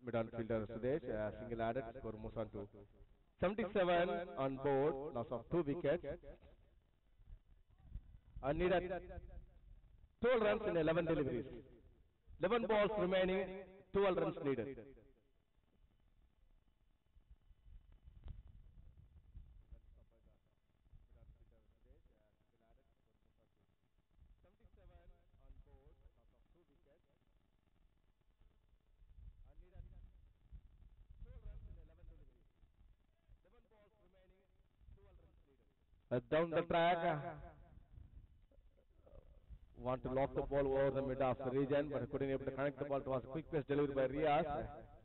mid-on fielder Sudesh, single added, score moves on to 77 on board, loss of 2 wickets. Needed 12 runs in 11 deliveries. 11 balls remaining, 12 runs needed. Down the track, want to lob the ball over the mid of the region, but couldn't able to connect the ball. It was a quick pace delivery by Riaz.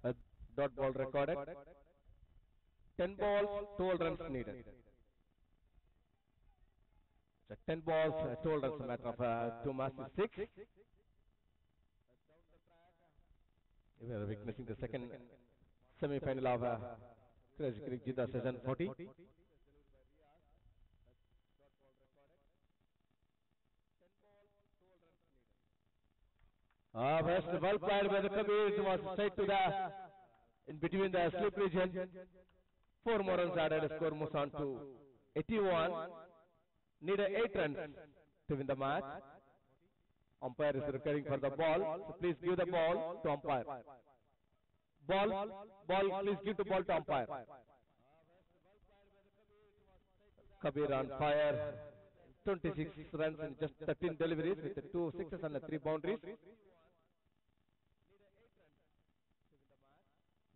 A dot ball recorded. 10 balls, 12 runs needed. So 10 balls, 12 runs, a matter of 2 matches, 6. We are witnessing the second semi-final of CRIC Jita Season 40. First, well played by the Kabir. It was straight to the in between the slip region. 4 more runs added. Score moves on to 81. Needed 8 runs to win the match. Umpire is recurring for the ball. So please give the ball to umpire. Ball, please give the ball to umpire. Kabir on fire. 26 runs in just 13 deliveries with 2 sixes and 3 boundaries.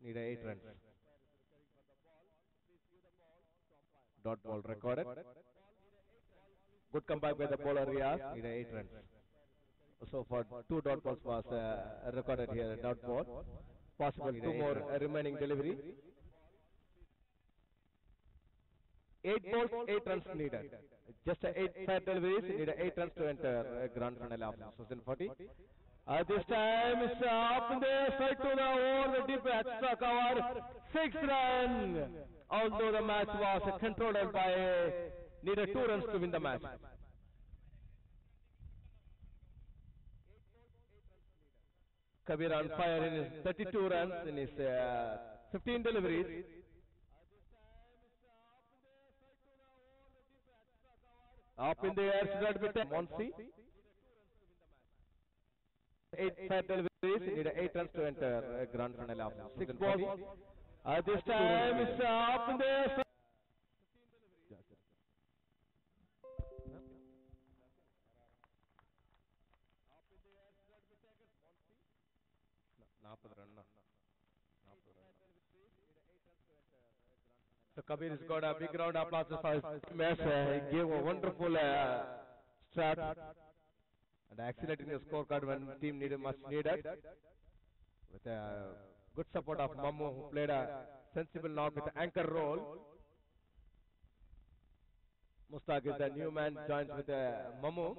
Need 8 runs. Dot ball recorded. Good comeback by the bowler Riaz. Need 8 runs. So far 2 dot balls was recorded here. Dot ball. Possible 2 more remaining delivery. 8 balls, 8 runs needed. Just 8 fair deliveries. Need 8 runs to enter grand final of season 40. This time it's up in the side to the over the deep extra cover. 6 runs. Although the match was controlled by needed 2 runs to win the match. Kabir on fire in his 32 runs in his 15 deliveries. Up in the air, should not be Monsi. 8 fair deliveries, need 8 runs to enter grand final of 6 balls. This time it's up in the air. So Kabir has got a big round of applause for his match. He gave a wonderful start and excellent in the scorecard when team needed much needed. With a good support of Mamu, who played a sensible knock with the anchor role. Mustaq is the new man, joins with Mamu.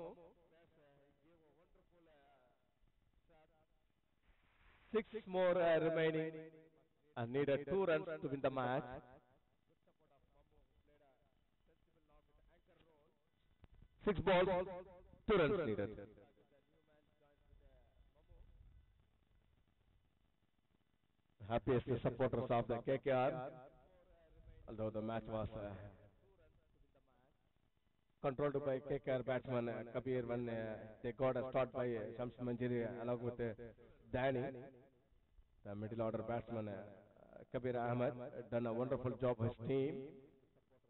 6 more remaining and needed 2 runs to win the match. 6 balls, 2 runs needed. Happiest supporters of the KKR, although the match was controlled by KKR batsman Kabir when they got a start by Shams Manjiri along with Danny, the middle order batsman Kabir Ahmed done a wonderful job of his team.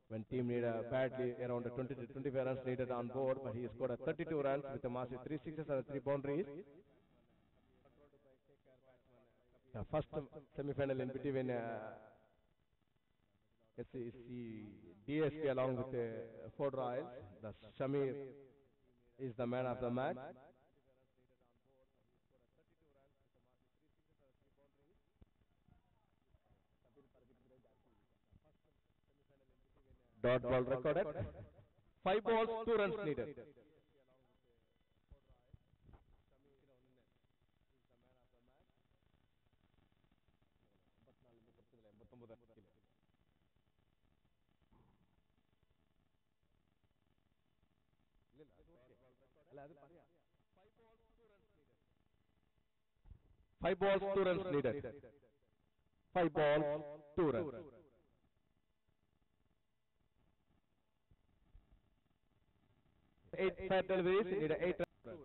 When team needed badly around 20 to 25 runs needed on board, but he scored 32 runs with a massive 3 sixes and 3 boundaries. The first semi-final in between DSK along with Ford Royals. The Shamir is the man of the match. Dot ball recorded. 5 balls, 2 runs needed. Five balls, 2 runs needed. 5 balls, 2 runs. 8 fair deliveries, need 8 runs.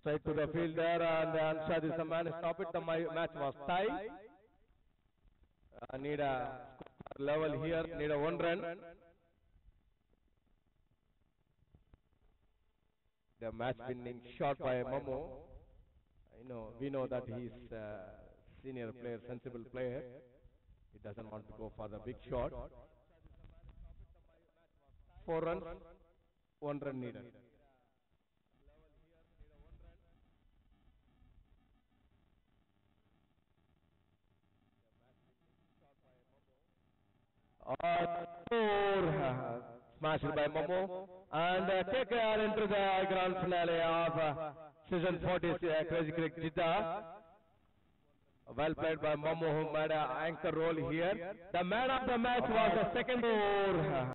Straight to the fielder and Anshad is the man. Stop it. The match was tied. Need a score level here. Need a 1 run. The match winning shot by Momo. We know that he is a senior player, sensible player. He doesn't want to go for the big shot. 4 runs, 1 run needed. Smashed by Momo, and KKR into the grand finale of season 40 CRIC Jeddah. Well played by Momo, who made an anchor role here. The man of the match was the second over.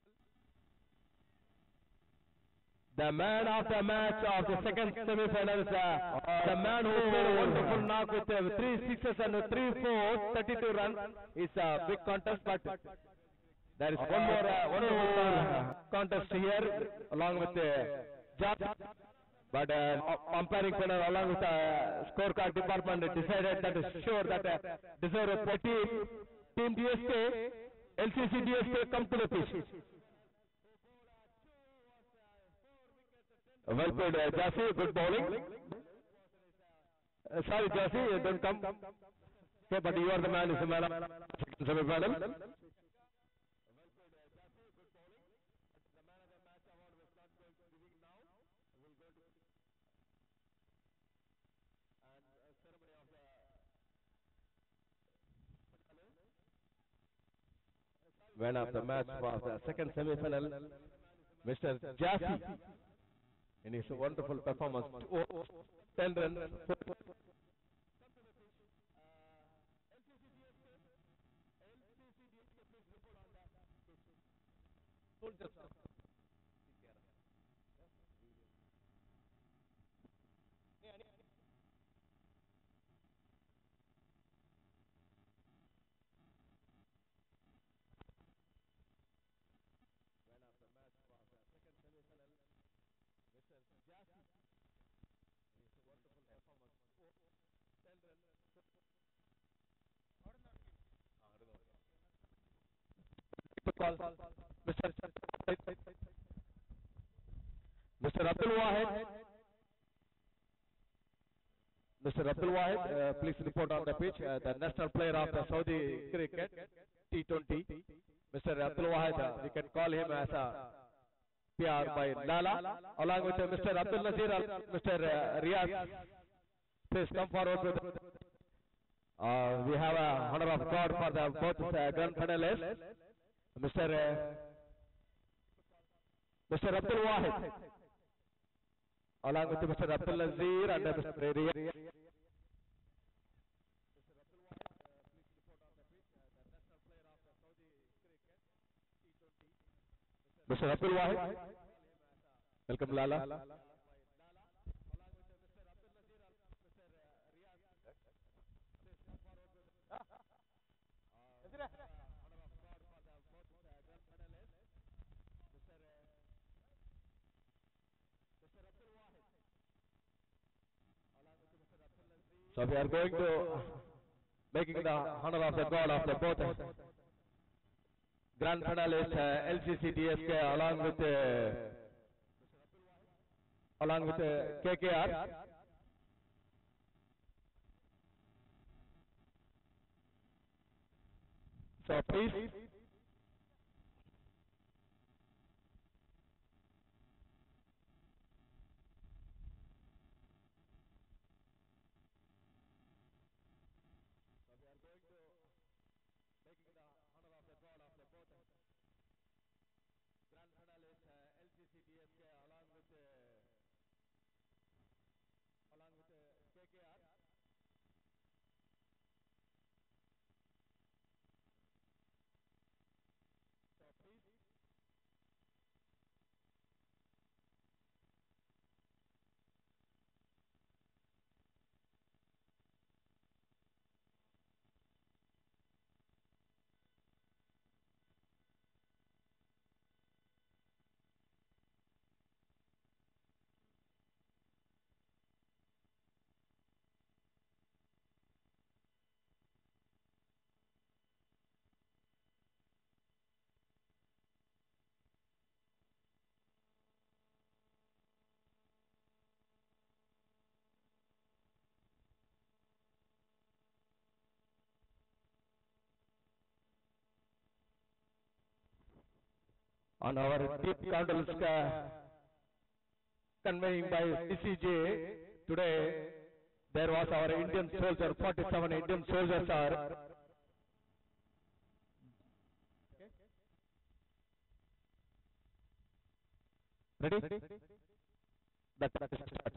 The man of the match of the second semi-finals, the man who played a wonderful knock with 3 sixes and 3 fours, 32 runs. It's a big contest, but there is one more contest here along with Job. But umpiring panel along with the scorecard department decided that is sure that deserve a team DSK, LCC DSK come to the pitch. Well played, Jassi, good bowling. Sorry, Jassi, you don't come. Okay, but you are the man, is the man of second semi-final. Man of the match was the second semi-final, Mr. Jassi. In his wonderful performance, 10 runs. Mr. Abdul Wahid. Mr. Abdul Wahid, please report on the pitch. The national player of the Saudi cricket, T20. Mr. Abdul Wahid, we can call him as a PR by Lala, along with Mr. Abdul Nazir, Mr. Riyaz. Please come forward with. We have a honor of God for the both grand finalists. Mr. Abdul Wahid. along with Mr. Abdul Nazir and Mr. Riyaz. Mr. Abdul Wahid, welcome Lala. So we are going to making the honor of the God of the both grand finalists LCC DSK along with KKR. So please. Grand finalist LCC DSK along with KKR. So please. On our deep condolence conveying by CCJ, today there was our Indian soldier, 47 Indian soldiers are ready? That is start.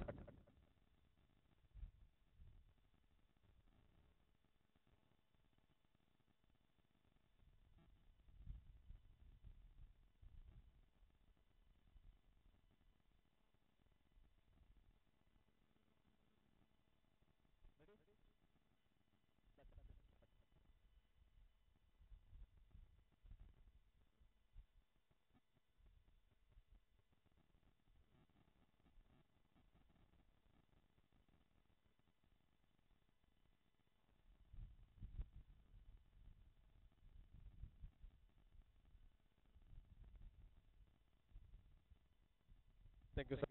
Thank you, sir.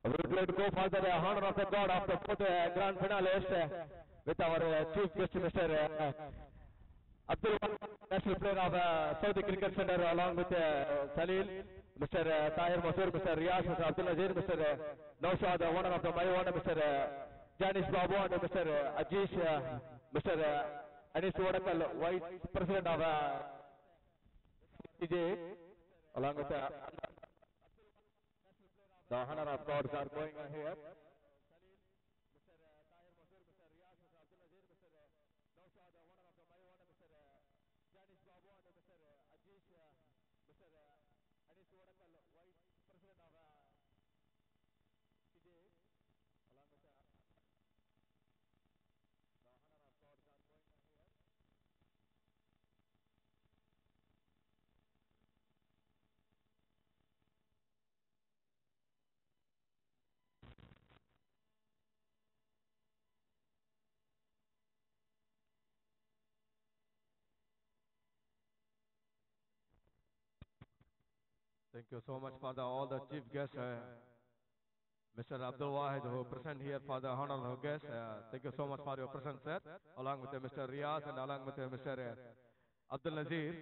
We would like to go for the honor of the God of the both grand finalists with our chief guest, Mr. Abdul Wahid, national player of Saudi Cricket Center, along with Salil, Mr. Tahir Masur, Mr. Riyaz, Mr. Abdul Nazir, Mr. Naushad, owner of the Maywana, Mr. Janice Babu, and Mr. Ajish, Mr. Anis Vodakal, Vice President of CJ, along with the honor of gods are going on here. Thank you so much for all the chief guests, Mr. Abdul Wahid, who present here for the honor of guests. Thank you so much for your presence, sir, along with Mr. Riyaz and along with Mr. Abdul Nazir,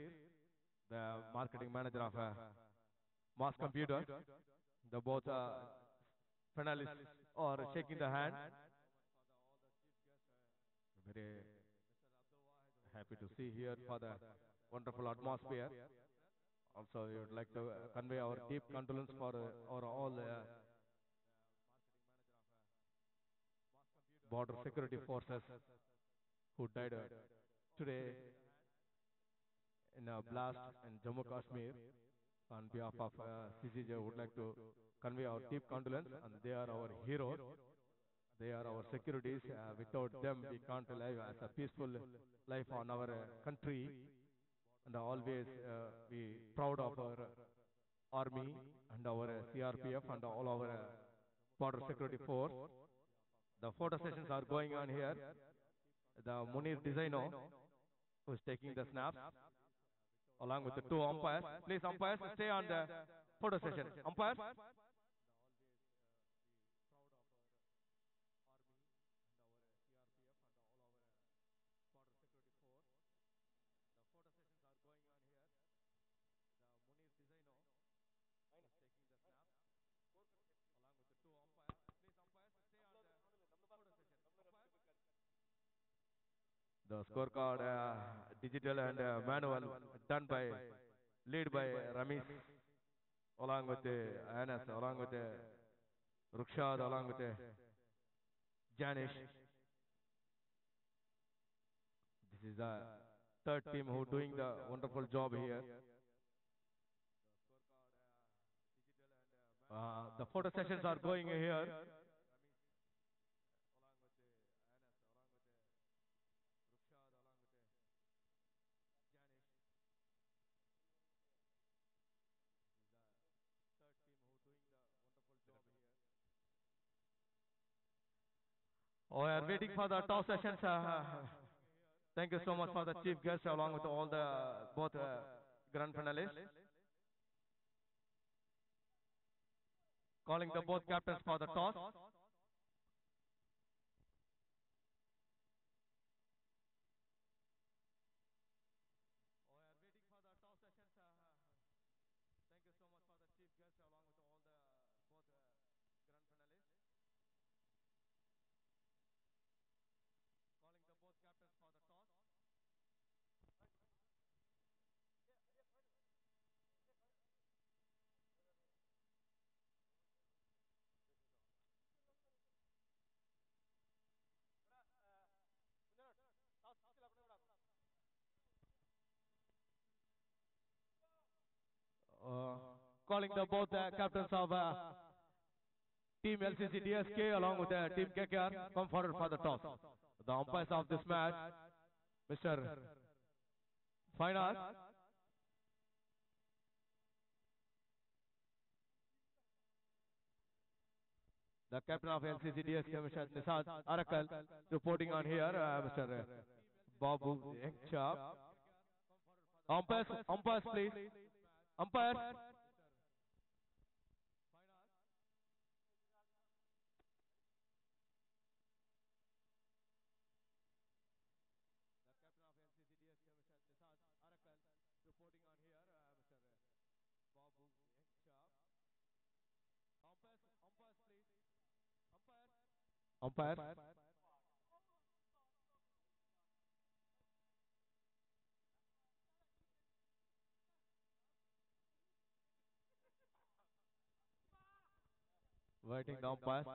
the marketing manager of Mass Computer. The both finalists are shaking the hand. Very happy to see here for the wonderful atmosphere. Also, we would like to convey our deep condolence for our all border security forces who died today in a blast in Jammu Kashmir. On behalf of CCJ, would like to convey our deep condolence, and they are our heroes. They are our securities. Without them, we can't live as a peaceful life on our country. And always be proud of our army and our CRPF and all our border security force. The photo sessions are going on here. The Munir Designo, who is taking the snaps, along with the two umpires. Please, umpires, stay on the photo session. Umpires. The scorecard, digital and manual, done by, lead by Ramesh, along with Anas, along with Rukshad, along with Janish. This is the third team who doing the wonderful job here. The photo sessions are going here. Oh, we are waiting for the toss sessions. Thank you so much for the chief guest along with all the both grand finalists. Calling the both captains for the toss. Calling the both captains of team LCC DSK along with team KKR come forward for the toss. The umpires of this match, Mr. Finance, the captain of LCC DSK, Mr. Nisad Arakal, reporting on here, Mr. Babu Ekchap. Umpires, please. Umpires. Umpires. Waiting the umpires.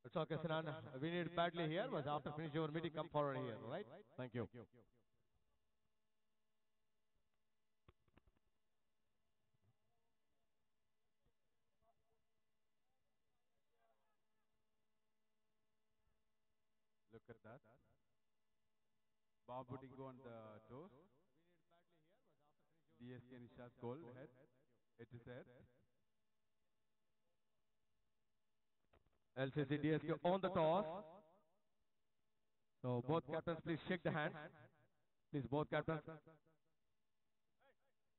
It's okay, Sinan. We need badly here, but after finishing your meeting, come forward here, right? Thank you. Look at that. Babu Dingo on the toes. DSK Nishad goal head. It is head. LCC DSK on the toss. So both captains, please shake the hands. Please, both captains,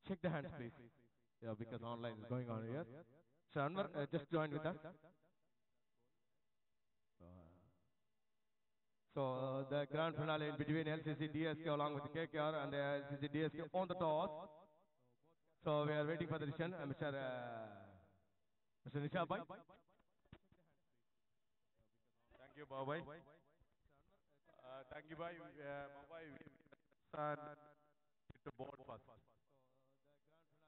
shake the hands, please. Yeah, because online is going on here. So Anwar, just join with us. So the grand finale in between LCC DSK along with KKR and LCC DSK on the toss. So we are waiting for the decision. Mr. Nisha Bhai. Thank you, Babai. Thank you, Bhai. Babai, we start with the ball first.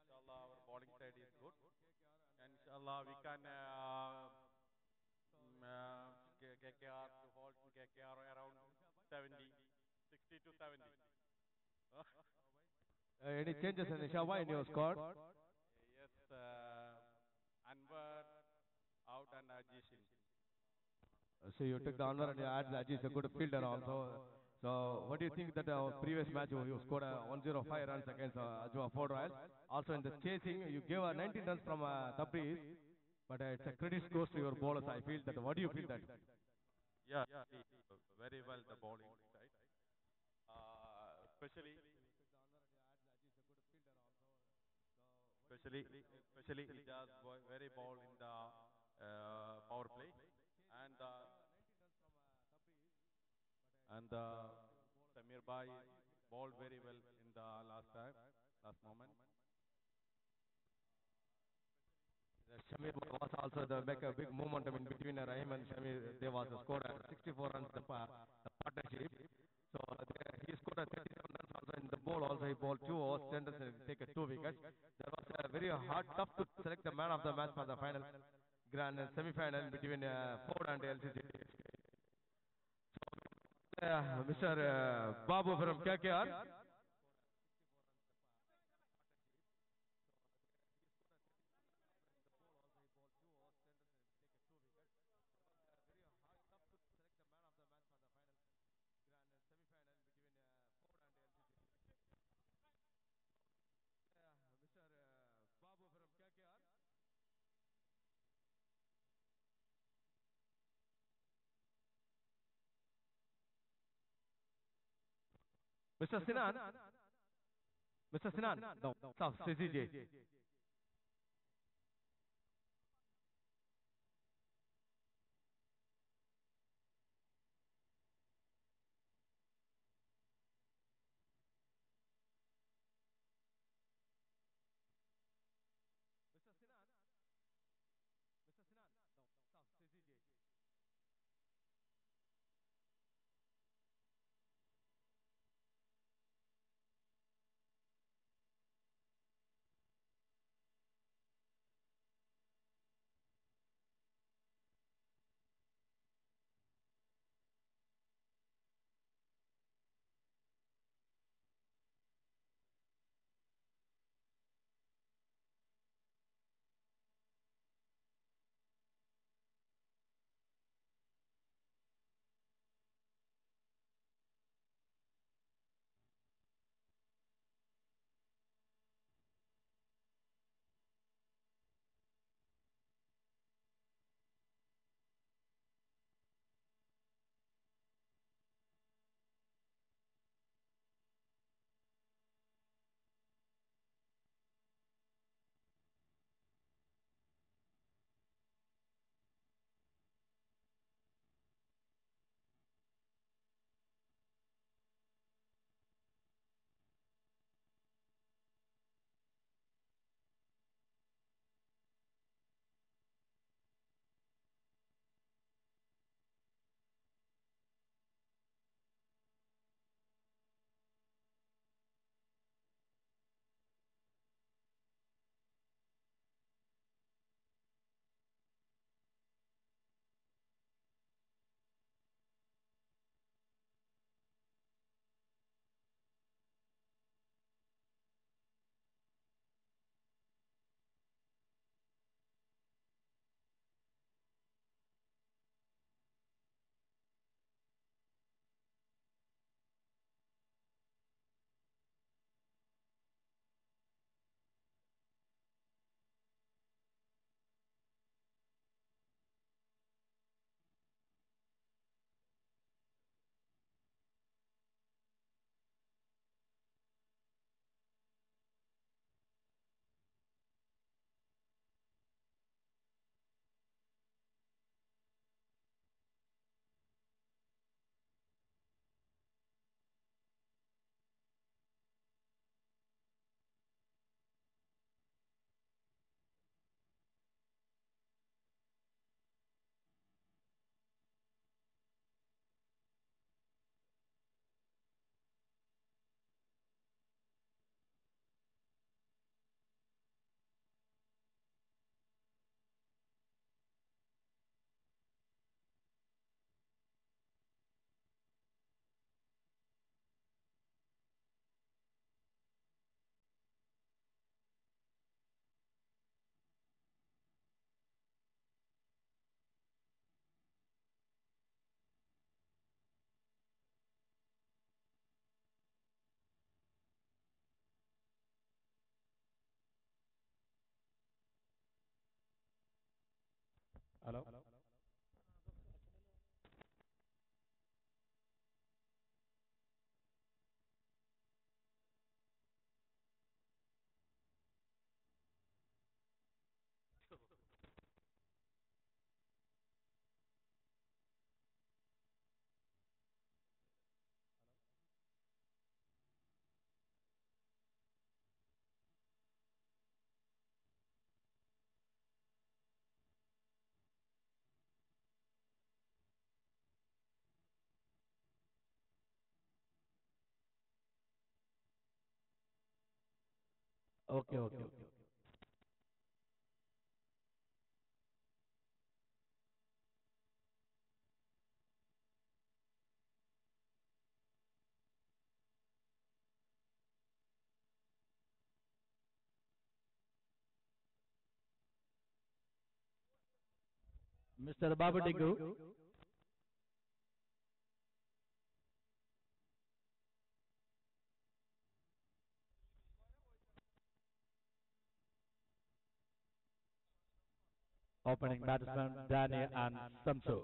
Inshallah, our bowling side is good. And inshallah, we can KKR to hold KKR around 70, 60 to 70. Any changes in Nisha Bhai in your squad? Yes, Anwar out and Ajish in. So you took the Anwar and you add Ajit is a good fielder also. So what do you think that previous match you scored 105 runs against Ajwa Ford Royals? Also in the chasing you gave 19 runs from Tabriz, but it's a credit goes to your bowlers. I feel that. What do you feel that? Yeah, very well the bowling side. Especially he does very ball in the power play and Samir Bhai bowled very well in the last moment. Shamir was also the make a big momentum in between Rahim and Shamir. They was scored 64 runs the partnership. So he scored 37 runs also in the ball. Also he bowled 2 overs, 10 runs and take 2 wickets. That was very hard, tough to select the man of the match for the final grand semi-final between Ford and LCC. So, Mr. Babu from KKR. Mr. Sinan. Mr. Sinan. No. South CCJ. Hello. Okay, okay, okay. Mr. Babadigu. Opening batsman Danny and Samsu. Mr. Babadigu. Opening batsman Danny and Samsu.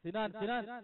Sinan, Sinan. Sinan, Sinan.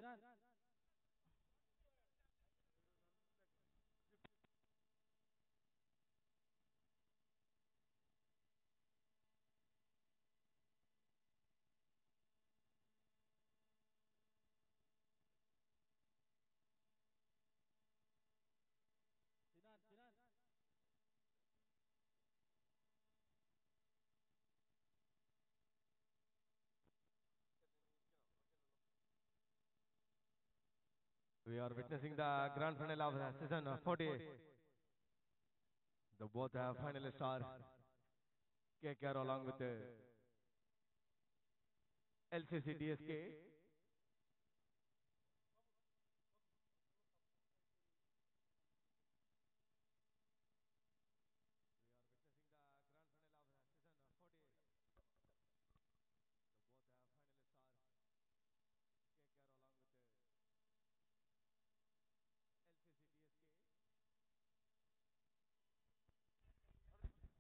We are witnessing the grand final of season 40. The both finalists are KKR along with LCC DSK. We are witnessing the grand final of season 40. The both finalists are KKR along with LCC DSK.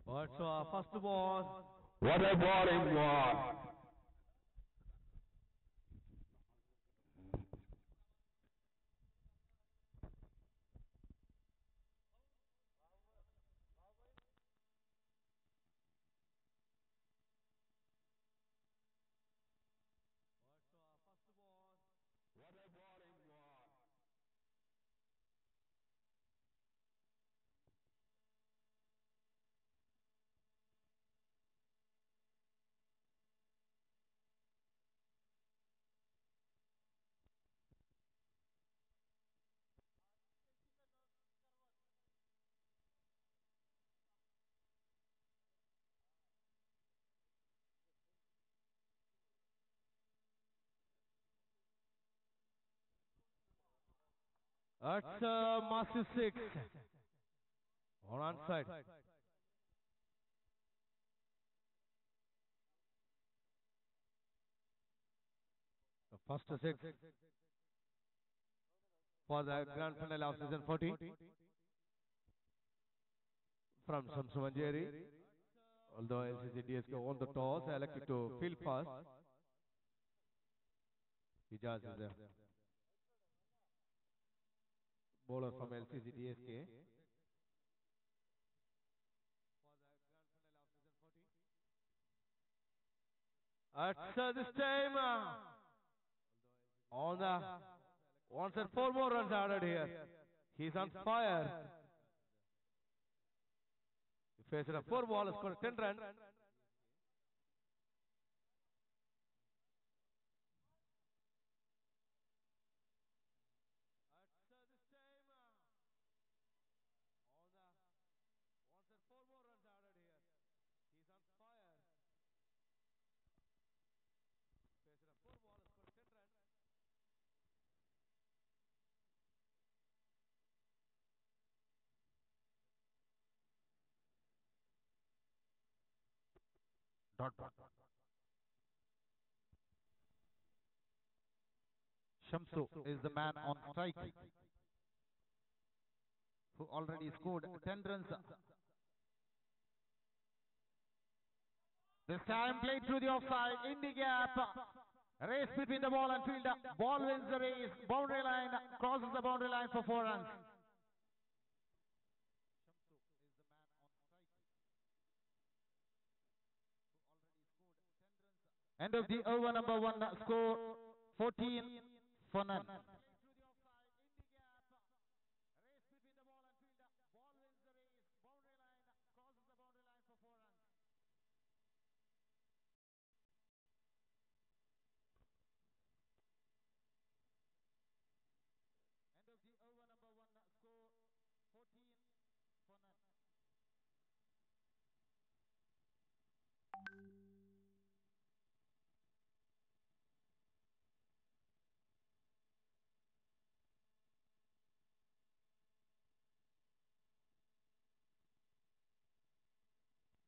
But first ball. What a bowling was! But first ball. What a bowling was! That's massive six. On onside. The first six for the grand final of season 40 from Shamsu Manjeri. Although LCC DSK won the toss, elected to field first. Hijaz is a bowler from LCC DSK. For the grand final of season 40. At this time, on the once and four more runs added here. He's on fire. He faced a four ball, scored 10 runs. At this time, on the Dot. Shamsu is the man on strike who already scored 10 runs. This time played through the offside, in the gap. Race between the ball and fielder. Ball wins the race. Boundary line, crosses the boundary line for 4 runs. Shamsu is the man on strike who already scored 10 runs. End of the over number 1, score 14 for none. Through the offside, in the gap. Race between the ball and fielder. Ball wins the race. Boundary line, crosses the boundary line for 4 runs.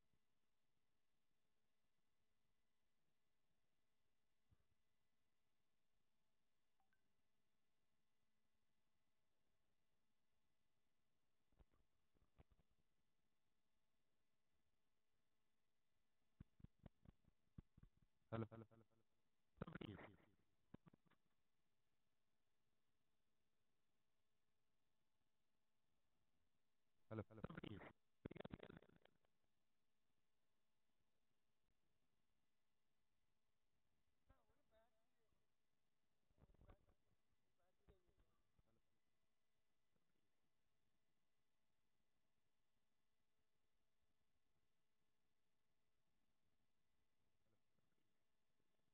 End of the over number 1, score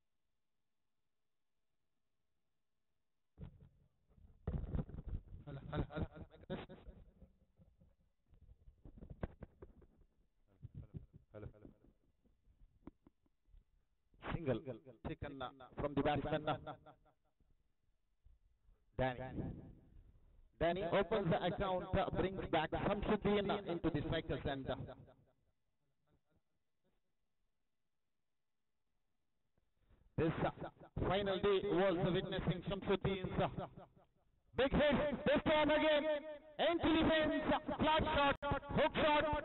14 for none. Hello. Hello. Single taken from the batsman. Danny opens the account, brings back Shamsuddin into the striker's end. This final day was witnessing Shamsuddin's big hit. This time again, into the fence, flat shot, hook shot.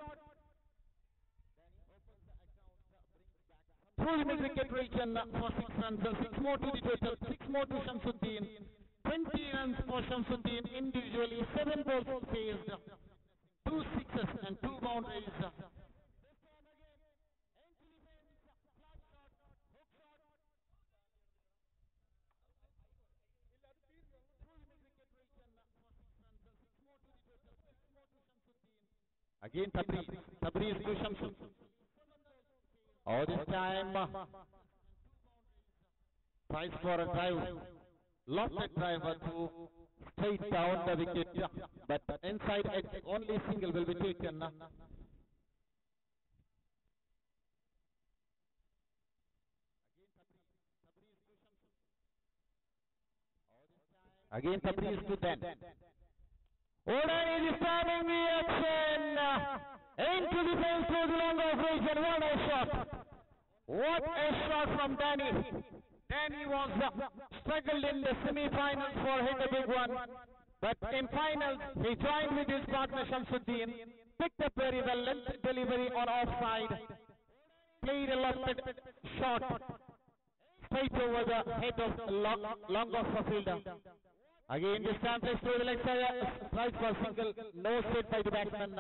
Through the mid-wicket region for 6 runs, 6 more to the total, 6 more to Shamsuddin. 20 runs for Shamsuddin individually, 7 balls faced, 2 sixes and 2 boundaries. Again Tabriz to Shamsu. All this time tries for a drive, lofted driver to straight down the wicket, but inside edge only single will be taken. Again Tabriz to Dan. Odani is starting the action into the fence through the long off region. What a shot! What a shot from Danny! Danny was struggled in the semi-finals for hit a big one, but in finals he joined with his partner Shamsuddin, picked up very well, length delivery on offside, played a lofted shot straight over the head of long off fielder. Again this time plays through the leg side, tries for single, no hit by the batsman.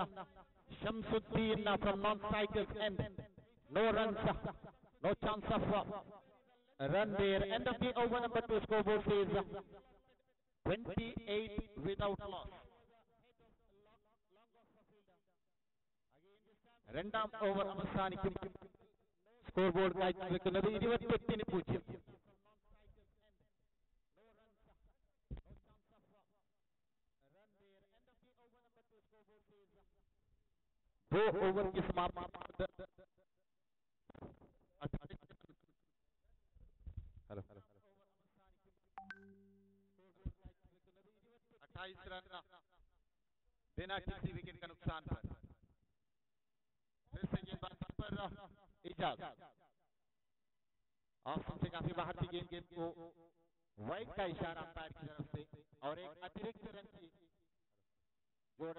Shamsuddin from non-striker's end. No runs, no chance of a run there. End of the over number 2, scoreboard says 28 without loss. രണ്ടാം over അവസാനിക്കും. Scoreboard കാഴ്ചവെക്കുന്നത് 28-0. दो over की समाप्ति. Hello 28 run बिना किसी wicket का नुकसान पर। फिर से गेंदबाज पर इजाजत, ऑफ से काफी बाहर थी गेंद को वाइड का इशारा अंपायर की तरफ से और एक अतिरिक्त रन की जोड़।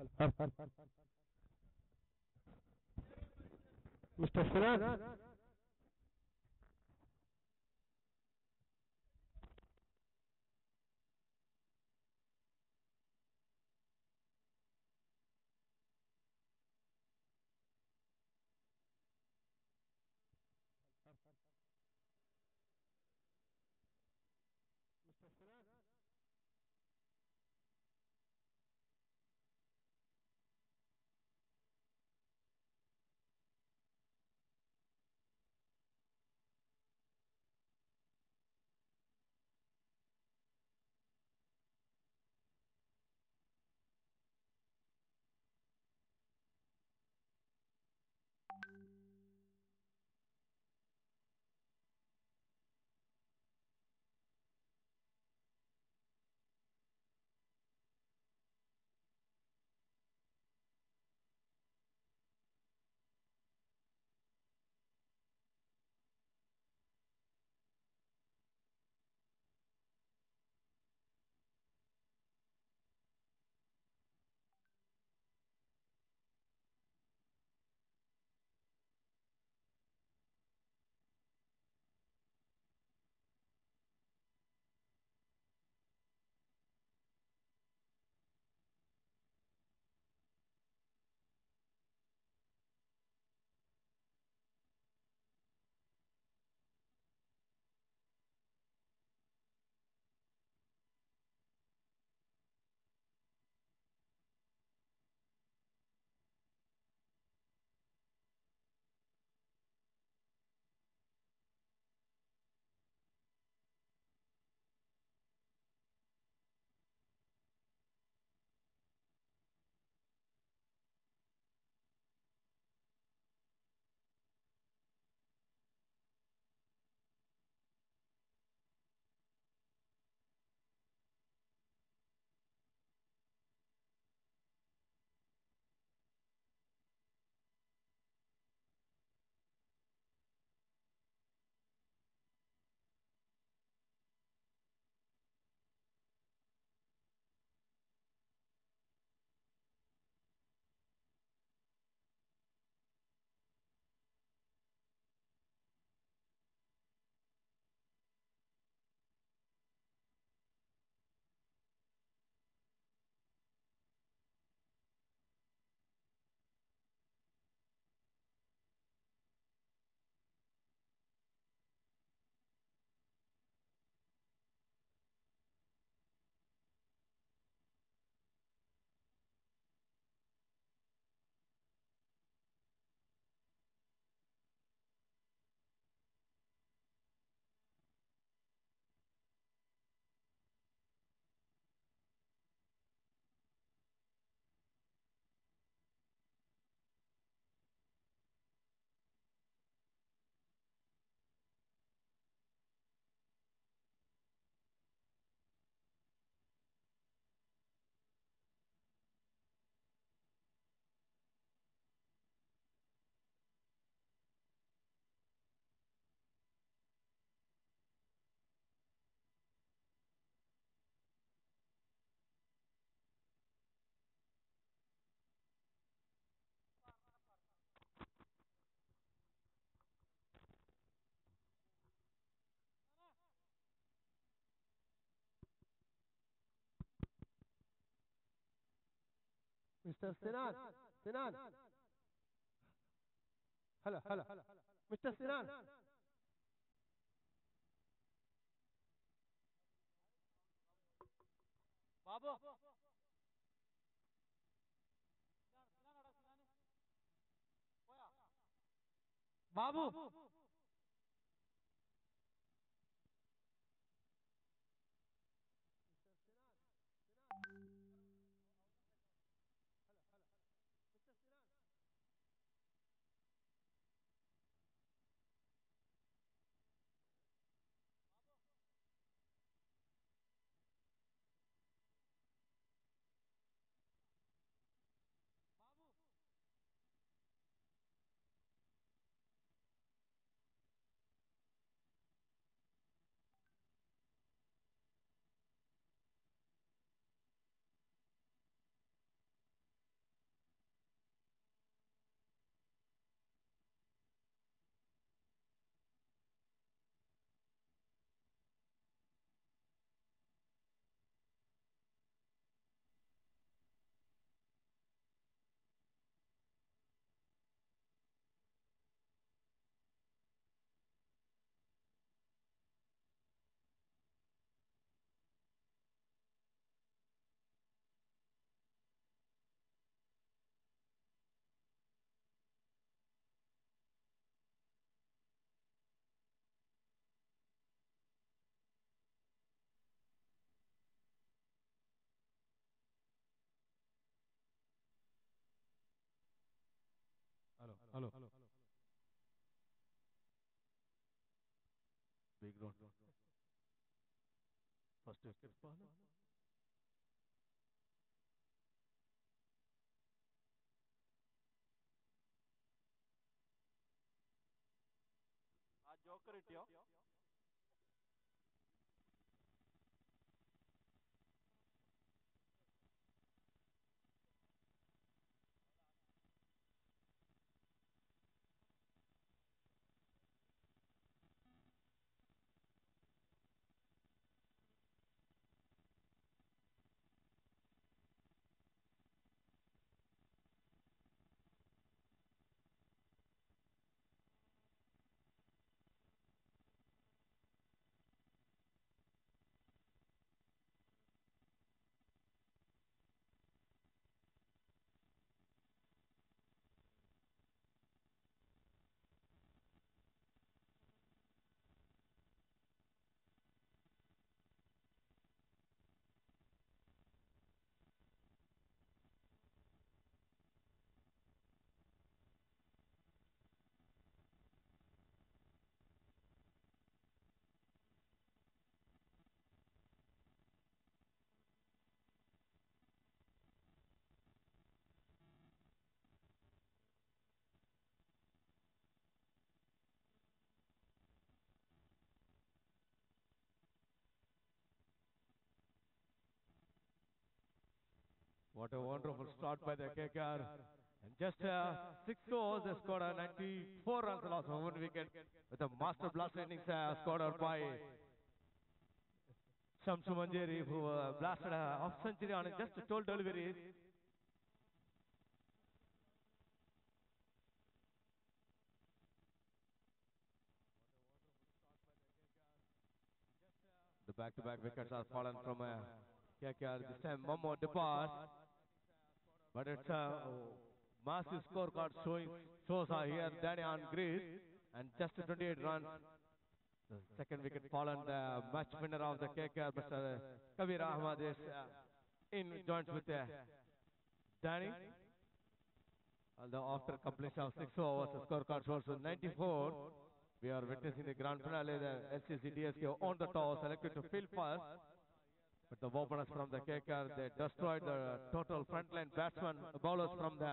Mr. Sinan. Mr. Sinan. Mr. Sinan. Sinan. Hello, hello. Mr. Sinan. Babu. Babu. Hello. Big round. First wicket. ആ ജോക്കർ കിട്ടിയോ? What a wonderful start by the KKR. And just 6 overs, they scored 94 runs, lost of 1 wicket with a master blast innings scored out by Shamsu Manjeri, who blasted a half century on just 12 deliveries. The back-to-back wickets are fallen from KKR. This time, Momo departs. But it's a massive scorecard shows here Danny on grid and just 28 runs. The second wicket fallen, the match winner of the KKR, Mr. Kabir Ahmad is in joins with Danny. Although after completion of 6 overs, the scorecard shows 94. We are witnessing the grand finale. The LCC DSK on the toss, selected to field first. But the openers from the KKR, they destroyed the total frontline batsmen, bowlers from the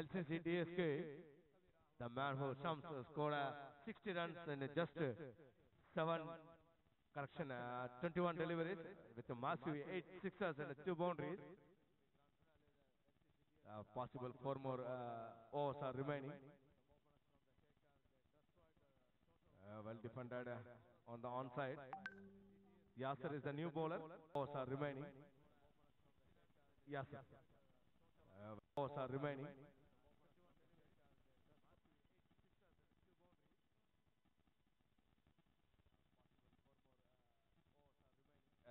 LCC DSK. The man who Shams scored 60 runs in just 21 deliveries with a massive 8 sixers and 2 boundaries. Possible 4 more overs are remaining. Well defended on the onside. Yasser is the new bowler. Overs are remaining. Yasser. Overs are remaining.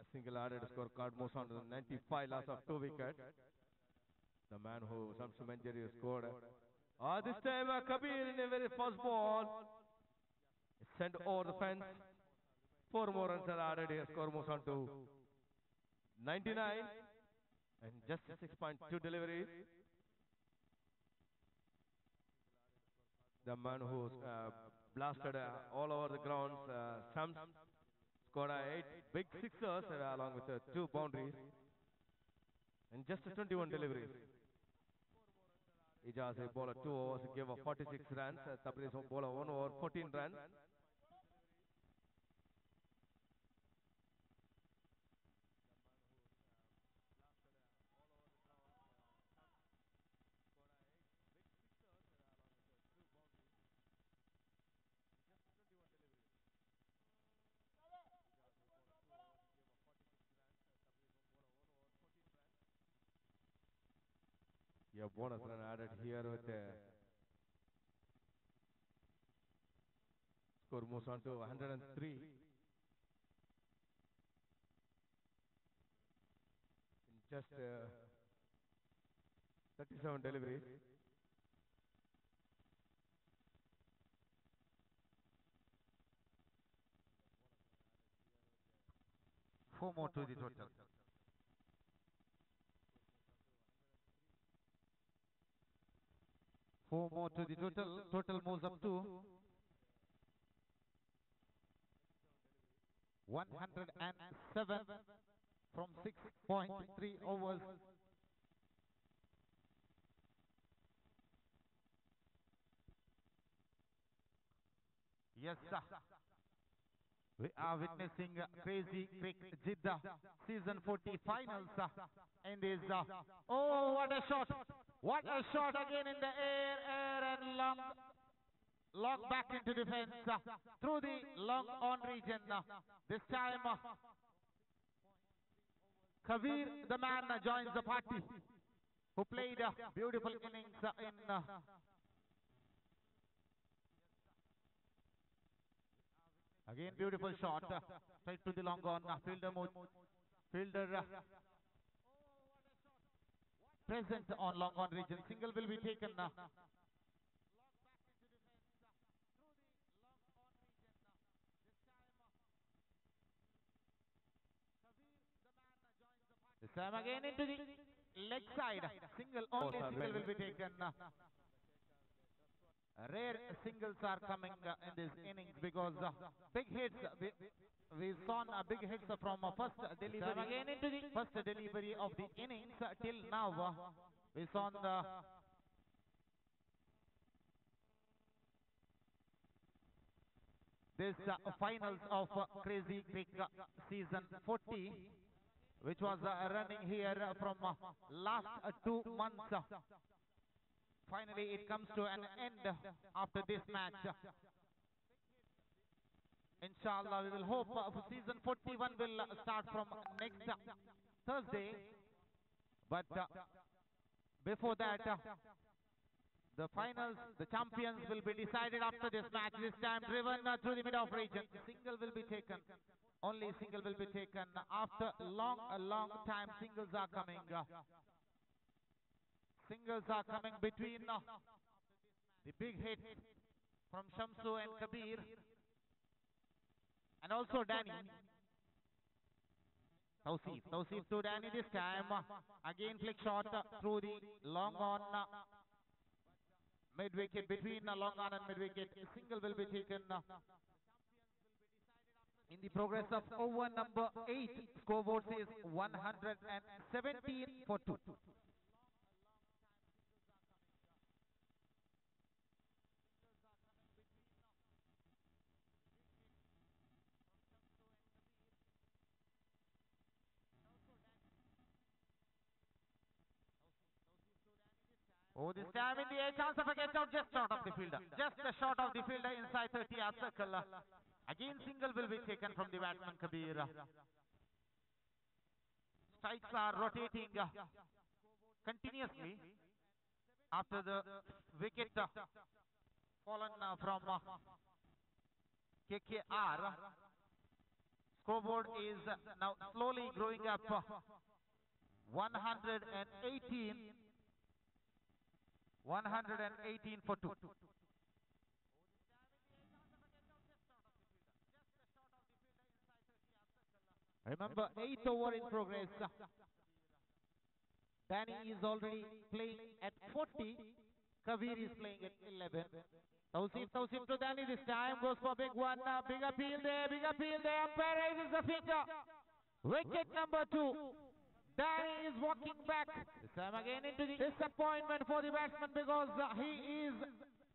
A single added scorecard moves on to the 95, loss of 2 wickets. The man who Shamsu Manjeri scored. This time Kabir in a very first ball. Sent over the fence. 4 more runs are added here. Score moves on to 99 and just 6.2 deliveries. The man who blasted all over the grounds, Shams, scored 8 big sixers along with 2 boundaries and just 21 deliveries. Ijaz, a bowler 2 overs, gave up 46 runs. Tabriz, a bowler 1 over, 14 runs. Yeah, bonus run added here with score moves on to 103. In just 37 deliveries. Four more to the total. 4 more to the total. Total moves up to 107 from 6.3 overs. Yes, sir. We are witnessing crazy CRIC Jeddah season 40 finals in this. Oh, what a shot! What a shot again in the air and long back into defense through the long on region. This time, Kabir, the man, joins the party who played beautiful innings in. Again, beautiful shot, straight to the long on, fielder present on long on region, single will be taken. This time again into the leg side, single, only single will be taken. Rare singles are coming in this innings because big hits. We saw big hits from first delivery. Again into the first delivery of the innings till now. We saw the this finals of Crazy CRIC season 40, which was running here from last 2 months. Finally, it comes to an end after this match. Inshallah, we will hope season 41 will start from next Thursday. But before that, the finals, the champions will be decided after this match. This time driven through the mid-off region. Single will be taken. Only single will be taken. After a long time, singles are coming. Singles are coming between the big hits from Shamsu and Kabir, and also Danny. Tawseef to Danny this time. Again flick shot through the long on mid-wicket, between long on and mid-wicket. Single will be taken. In the progress of over number 8, scoreboard says 117 for 2. Oh, this time in the air, chance of a catch out just short of the fielder. Just a short of the fielder inside 30-yard circle. Again, single will be taken from the batsman Kabir. Strikes are rotating continuously after the wicket fallen from KKR. Scoreboard is now slowly growing up. 118 for 2. Remember, 8th over in progress. Danny is already playing at 40. Kabir is playing at 11. Tawseef to Danny this time. Goes for big one. Big appeal there. Umpire raises the finger. Wicket number 2. Danny is walking back. This time again into the disappointment for the batsman because he is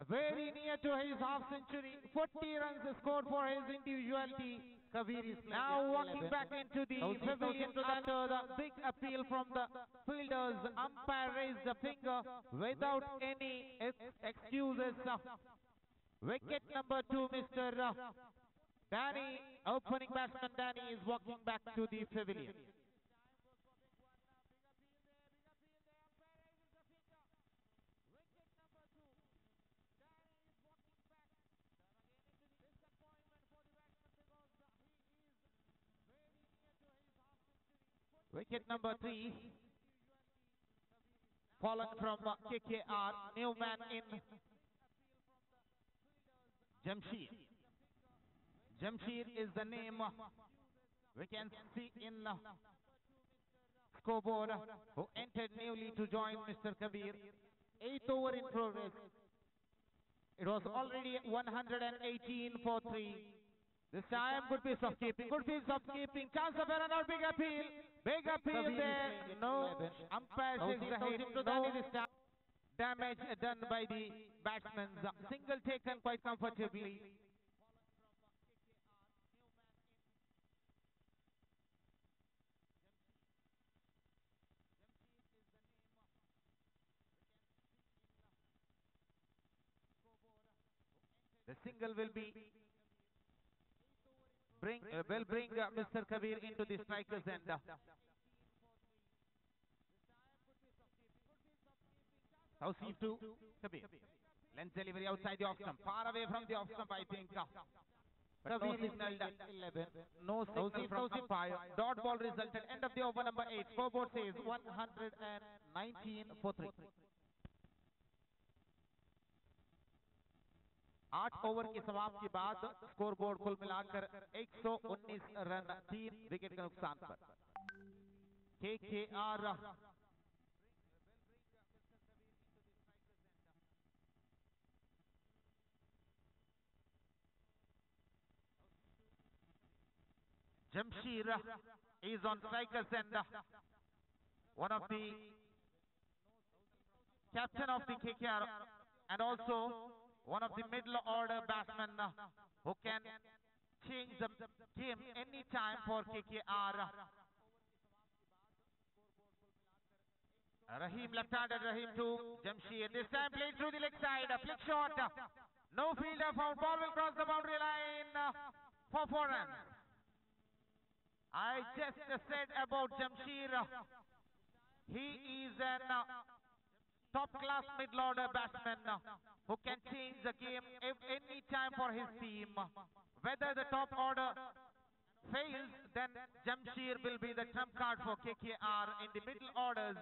very near to his half century. 40 runs scored for his individuality. Kabir is now walking back into the pavilion after the big appeal from the fielders. Umpire raised the finger without any excuses. Wicket number 2, Mr. Danny, opening batsman Danny is walking back to the pavilion. Wicket number 3, fallen from KKR, new man in Jamshir. Jamshir is the name we can see in scoreboard, who entered newly to join Mr. Kabir. 8th over in progress. It was already 118 for 3. This time, good piece of keeping. Good piece of keeping. Chance of a run out. Big appeal. Big appeal there. No. Umpire says no damage done by the batsmen. Single taken quite comfortably. The single will bring Mr. Kabir into the striker's end. Tawseef to Kabir. Length delivery outside the off stump. Far away from the off stump, I think. Kabir signaled 11. No signal from umpire. Dot ball resulted. End of the over number 8. Scoreboard says 119 for 3. 8 over की समाप्ति के बाद scoreboard कुल मिलाकर 119 run 3 wicket के नुकसान पर KKR Jamshir is on striker's end. One of the captain of the KKR and also one of the middle order batsmen who can change the game any time for KKR. Rahim left-handed, Rahim to Jamshir. This time played through the leg side, a flick shot. No fielder found. Ball will cross the boundary line for 4 runs. I just said about Jamshir. He is an top-class middle-order batsman who can change the game any time for his team. Whether the top order fails, then Jamshir will be the trump card for KKR in the middle orders.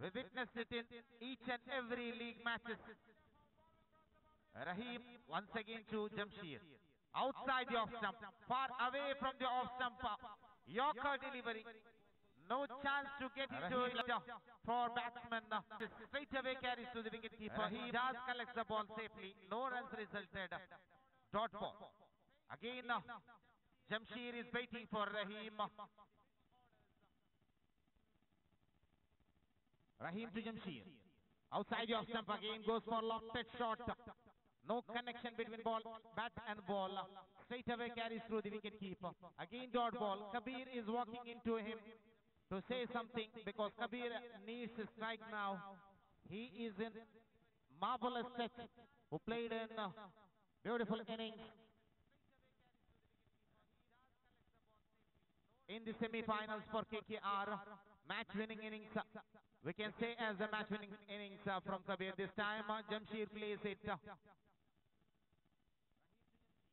We witnessed it in each and every league matches. Rahim once again to Jamshir. Outside the off stump, far away from the off stump. Yorker delivery. No chance to get into it for batsman. Straight away carries to the wicket keeper. He does collect the ball safely. No runs resulted. Dot ball. Again, Jamshir is waiting for Rahim. Rahim to Jamshir. Outside the off stump again goes for lofted shot. No connection between bat and ball. Straight away carries through the wicket keeper. Again dot ball. Kabir is walking into him to say something because Kabir needs a strike now. He is in marvelous touch. Who played in beautiful innings in the semi-finals for KKR. Match-winning innings. We can say as a match-winning innings from Kabir. This time Jamshir plays it.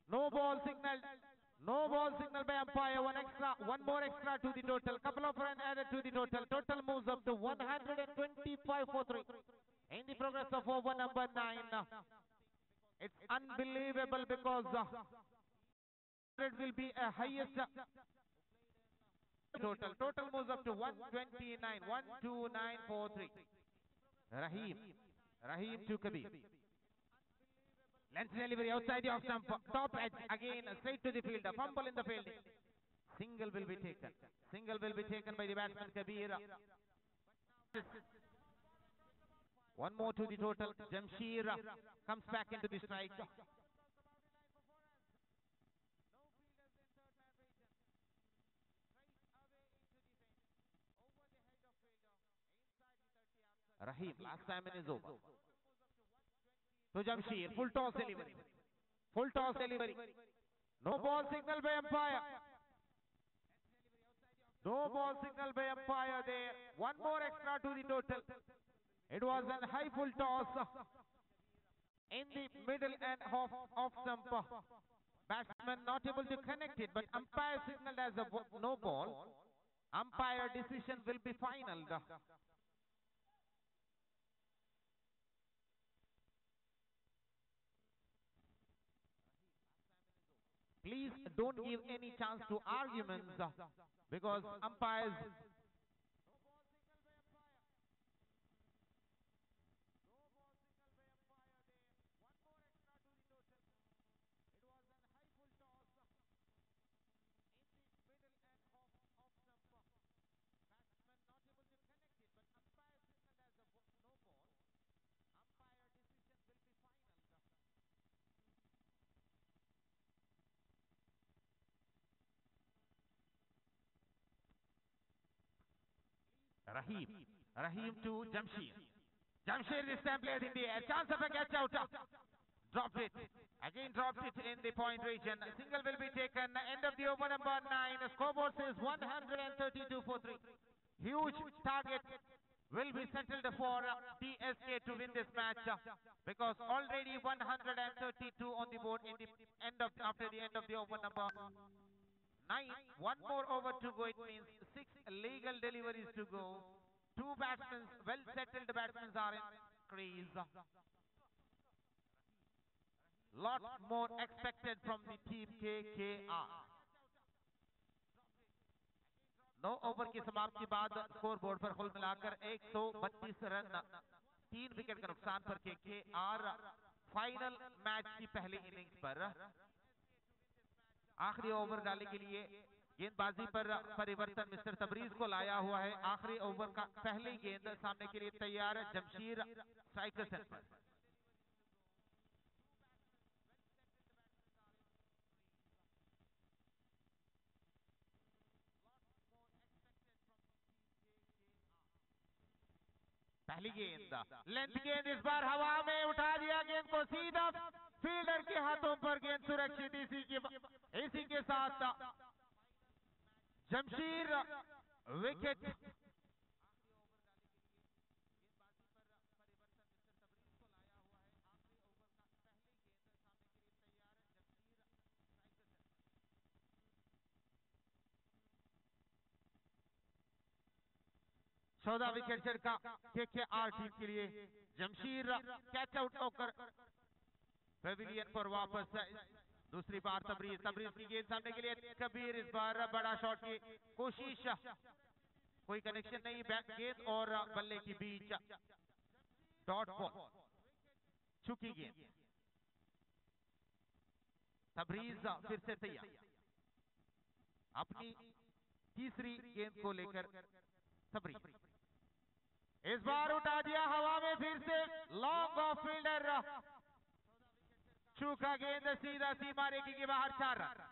No ball signaled. No ball signaled by umpire. One more extra to the total. Couple of runs added to the total. Total moves up to 125 for 3. In the progress of over number 9. It's unbelievable because it will be a highest total. Total moves up to 129. 129 for 3. Rahim to Kabir. Length delivery outside the off stump. Top edge again straight to the fielder. Fumble in the fielding. Single will be taken. Single will be taken by the batsman Kabir. One more to the total. Jamshir comes back into the strike. Rahim last time in his over. To Jamshir, full toss delivery. Full toss delivery. No ball signal by umpire. No ball signal by umpire there. One more extra to the total. It was a high full toss in the middle and off stump. Batsman not able to connect it, but umpire signaled as a no ball. Umpire decision will be final. Please don't give any chance to arguments because umpires. Rahim to Jamshir. Jamshir this time played in the air. Chance of a catch out. Dropped it. Again dropped it in the point region. Single will be taken. End of the over number 9. Scoreboard says 132 for 3. Huge target will be settled for DSK to win this match because already 132 on the board in the after the end of the over number 9. One more over to go. It means 6 legal deliveries to go. 2 batsmen, well settled batsmen are in crease. Lot more expected from the team KKR. No over की समाप्ति के बाद score board पर कुल मिलाकर 132 run 3 wicket के नुकसान पर KKR फाइनल मैच की पहली इनिंग्स पर आखिरी ओवर डालने के लिए गेंदबाजी पर परिवर्तन मिस्टर तबरीज को लाया हुआ है। आखिरी ओवर का पहली गेंद सामने के लिए तैयार जमशीर स्ट्राइकर सेट पर। पहली गेंद लेंथ गेंद इस बार हवा में उठा दिया, गेंद को सीधा फील्डर के हाथों पर, गेंद सुरक्षित। इसी के साथ जमशीर विकेट। चौदह विकेट झटका KKR टीम के लिए। जमशीर कैच आउट होकर पेविलियन पर वापस। दूसरी बार तबरीज की गेंद सामने के लिए कबीर, इस बार बड़ा शॉट की कोशिश, कोई कनेक्शन नहीं। गेंद और बल्ले के बीच डॉट बॉल, छुकी गेंद। तबरीज फिर से तैयार अपनी तीसरी गेंद को लेकर। तबरीज इस बार उठा दिया हवा में, फिर से लॉन्ग ऑफ फील्डर, छूका गेंद सीधा सीमा रेखा के बाहर। 4 run.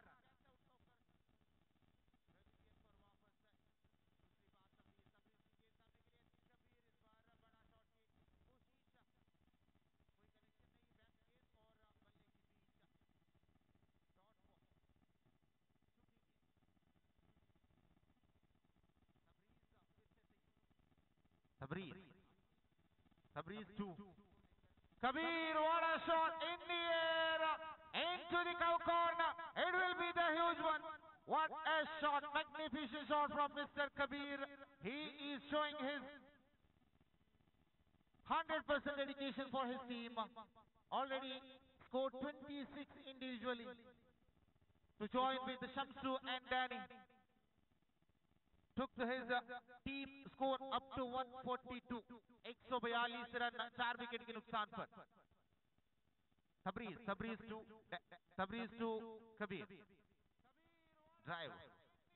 Tabriz 2. Kabir, what a shot in the air, into the cow corner. It will be the huge one. What a shot, magnificent shot from Mr. Kabir. He is showing his 100% dedication for his team. Already scored 26 individually to join with Shamsu and Danny. Took his team score up to 142, 142 run 4 wicket के नुकसान पर। Tabraiz to Kabir, drive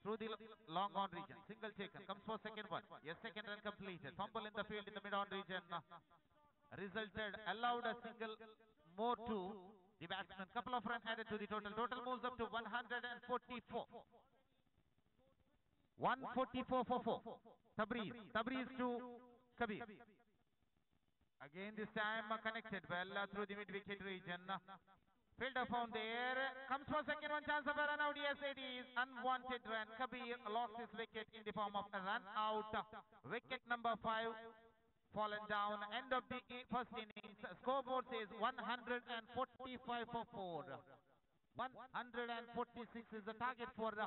through the long on region, single taken, comes for second one. Yes, second run completed. Fumble in the field in the mid on region resulted, allowed a single more to the batsman. Couple of runs added to the total. Total moves up to 144. 144 for 4. Tabriz to Kabir. Again this time connected well through the mid wicket region. Fielder found there, comes for second one, chance of a run out. Yes, it is unwanted run. Kabir lost his wicket in the form of a run out. Wicket number 5 fallen down. End of the first innings. Scoreboard says 145 for 4. 146 is the target for the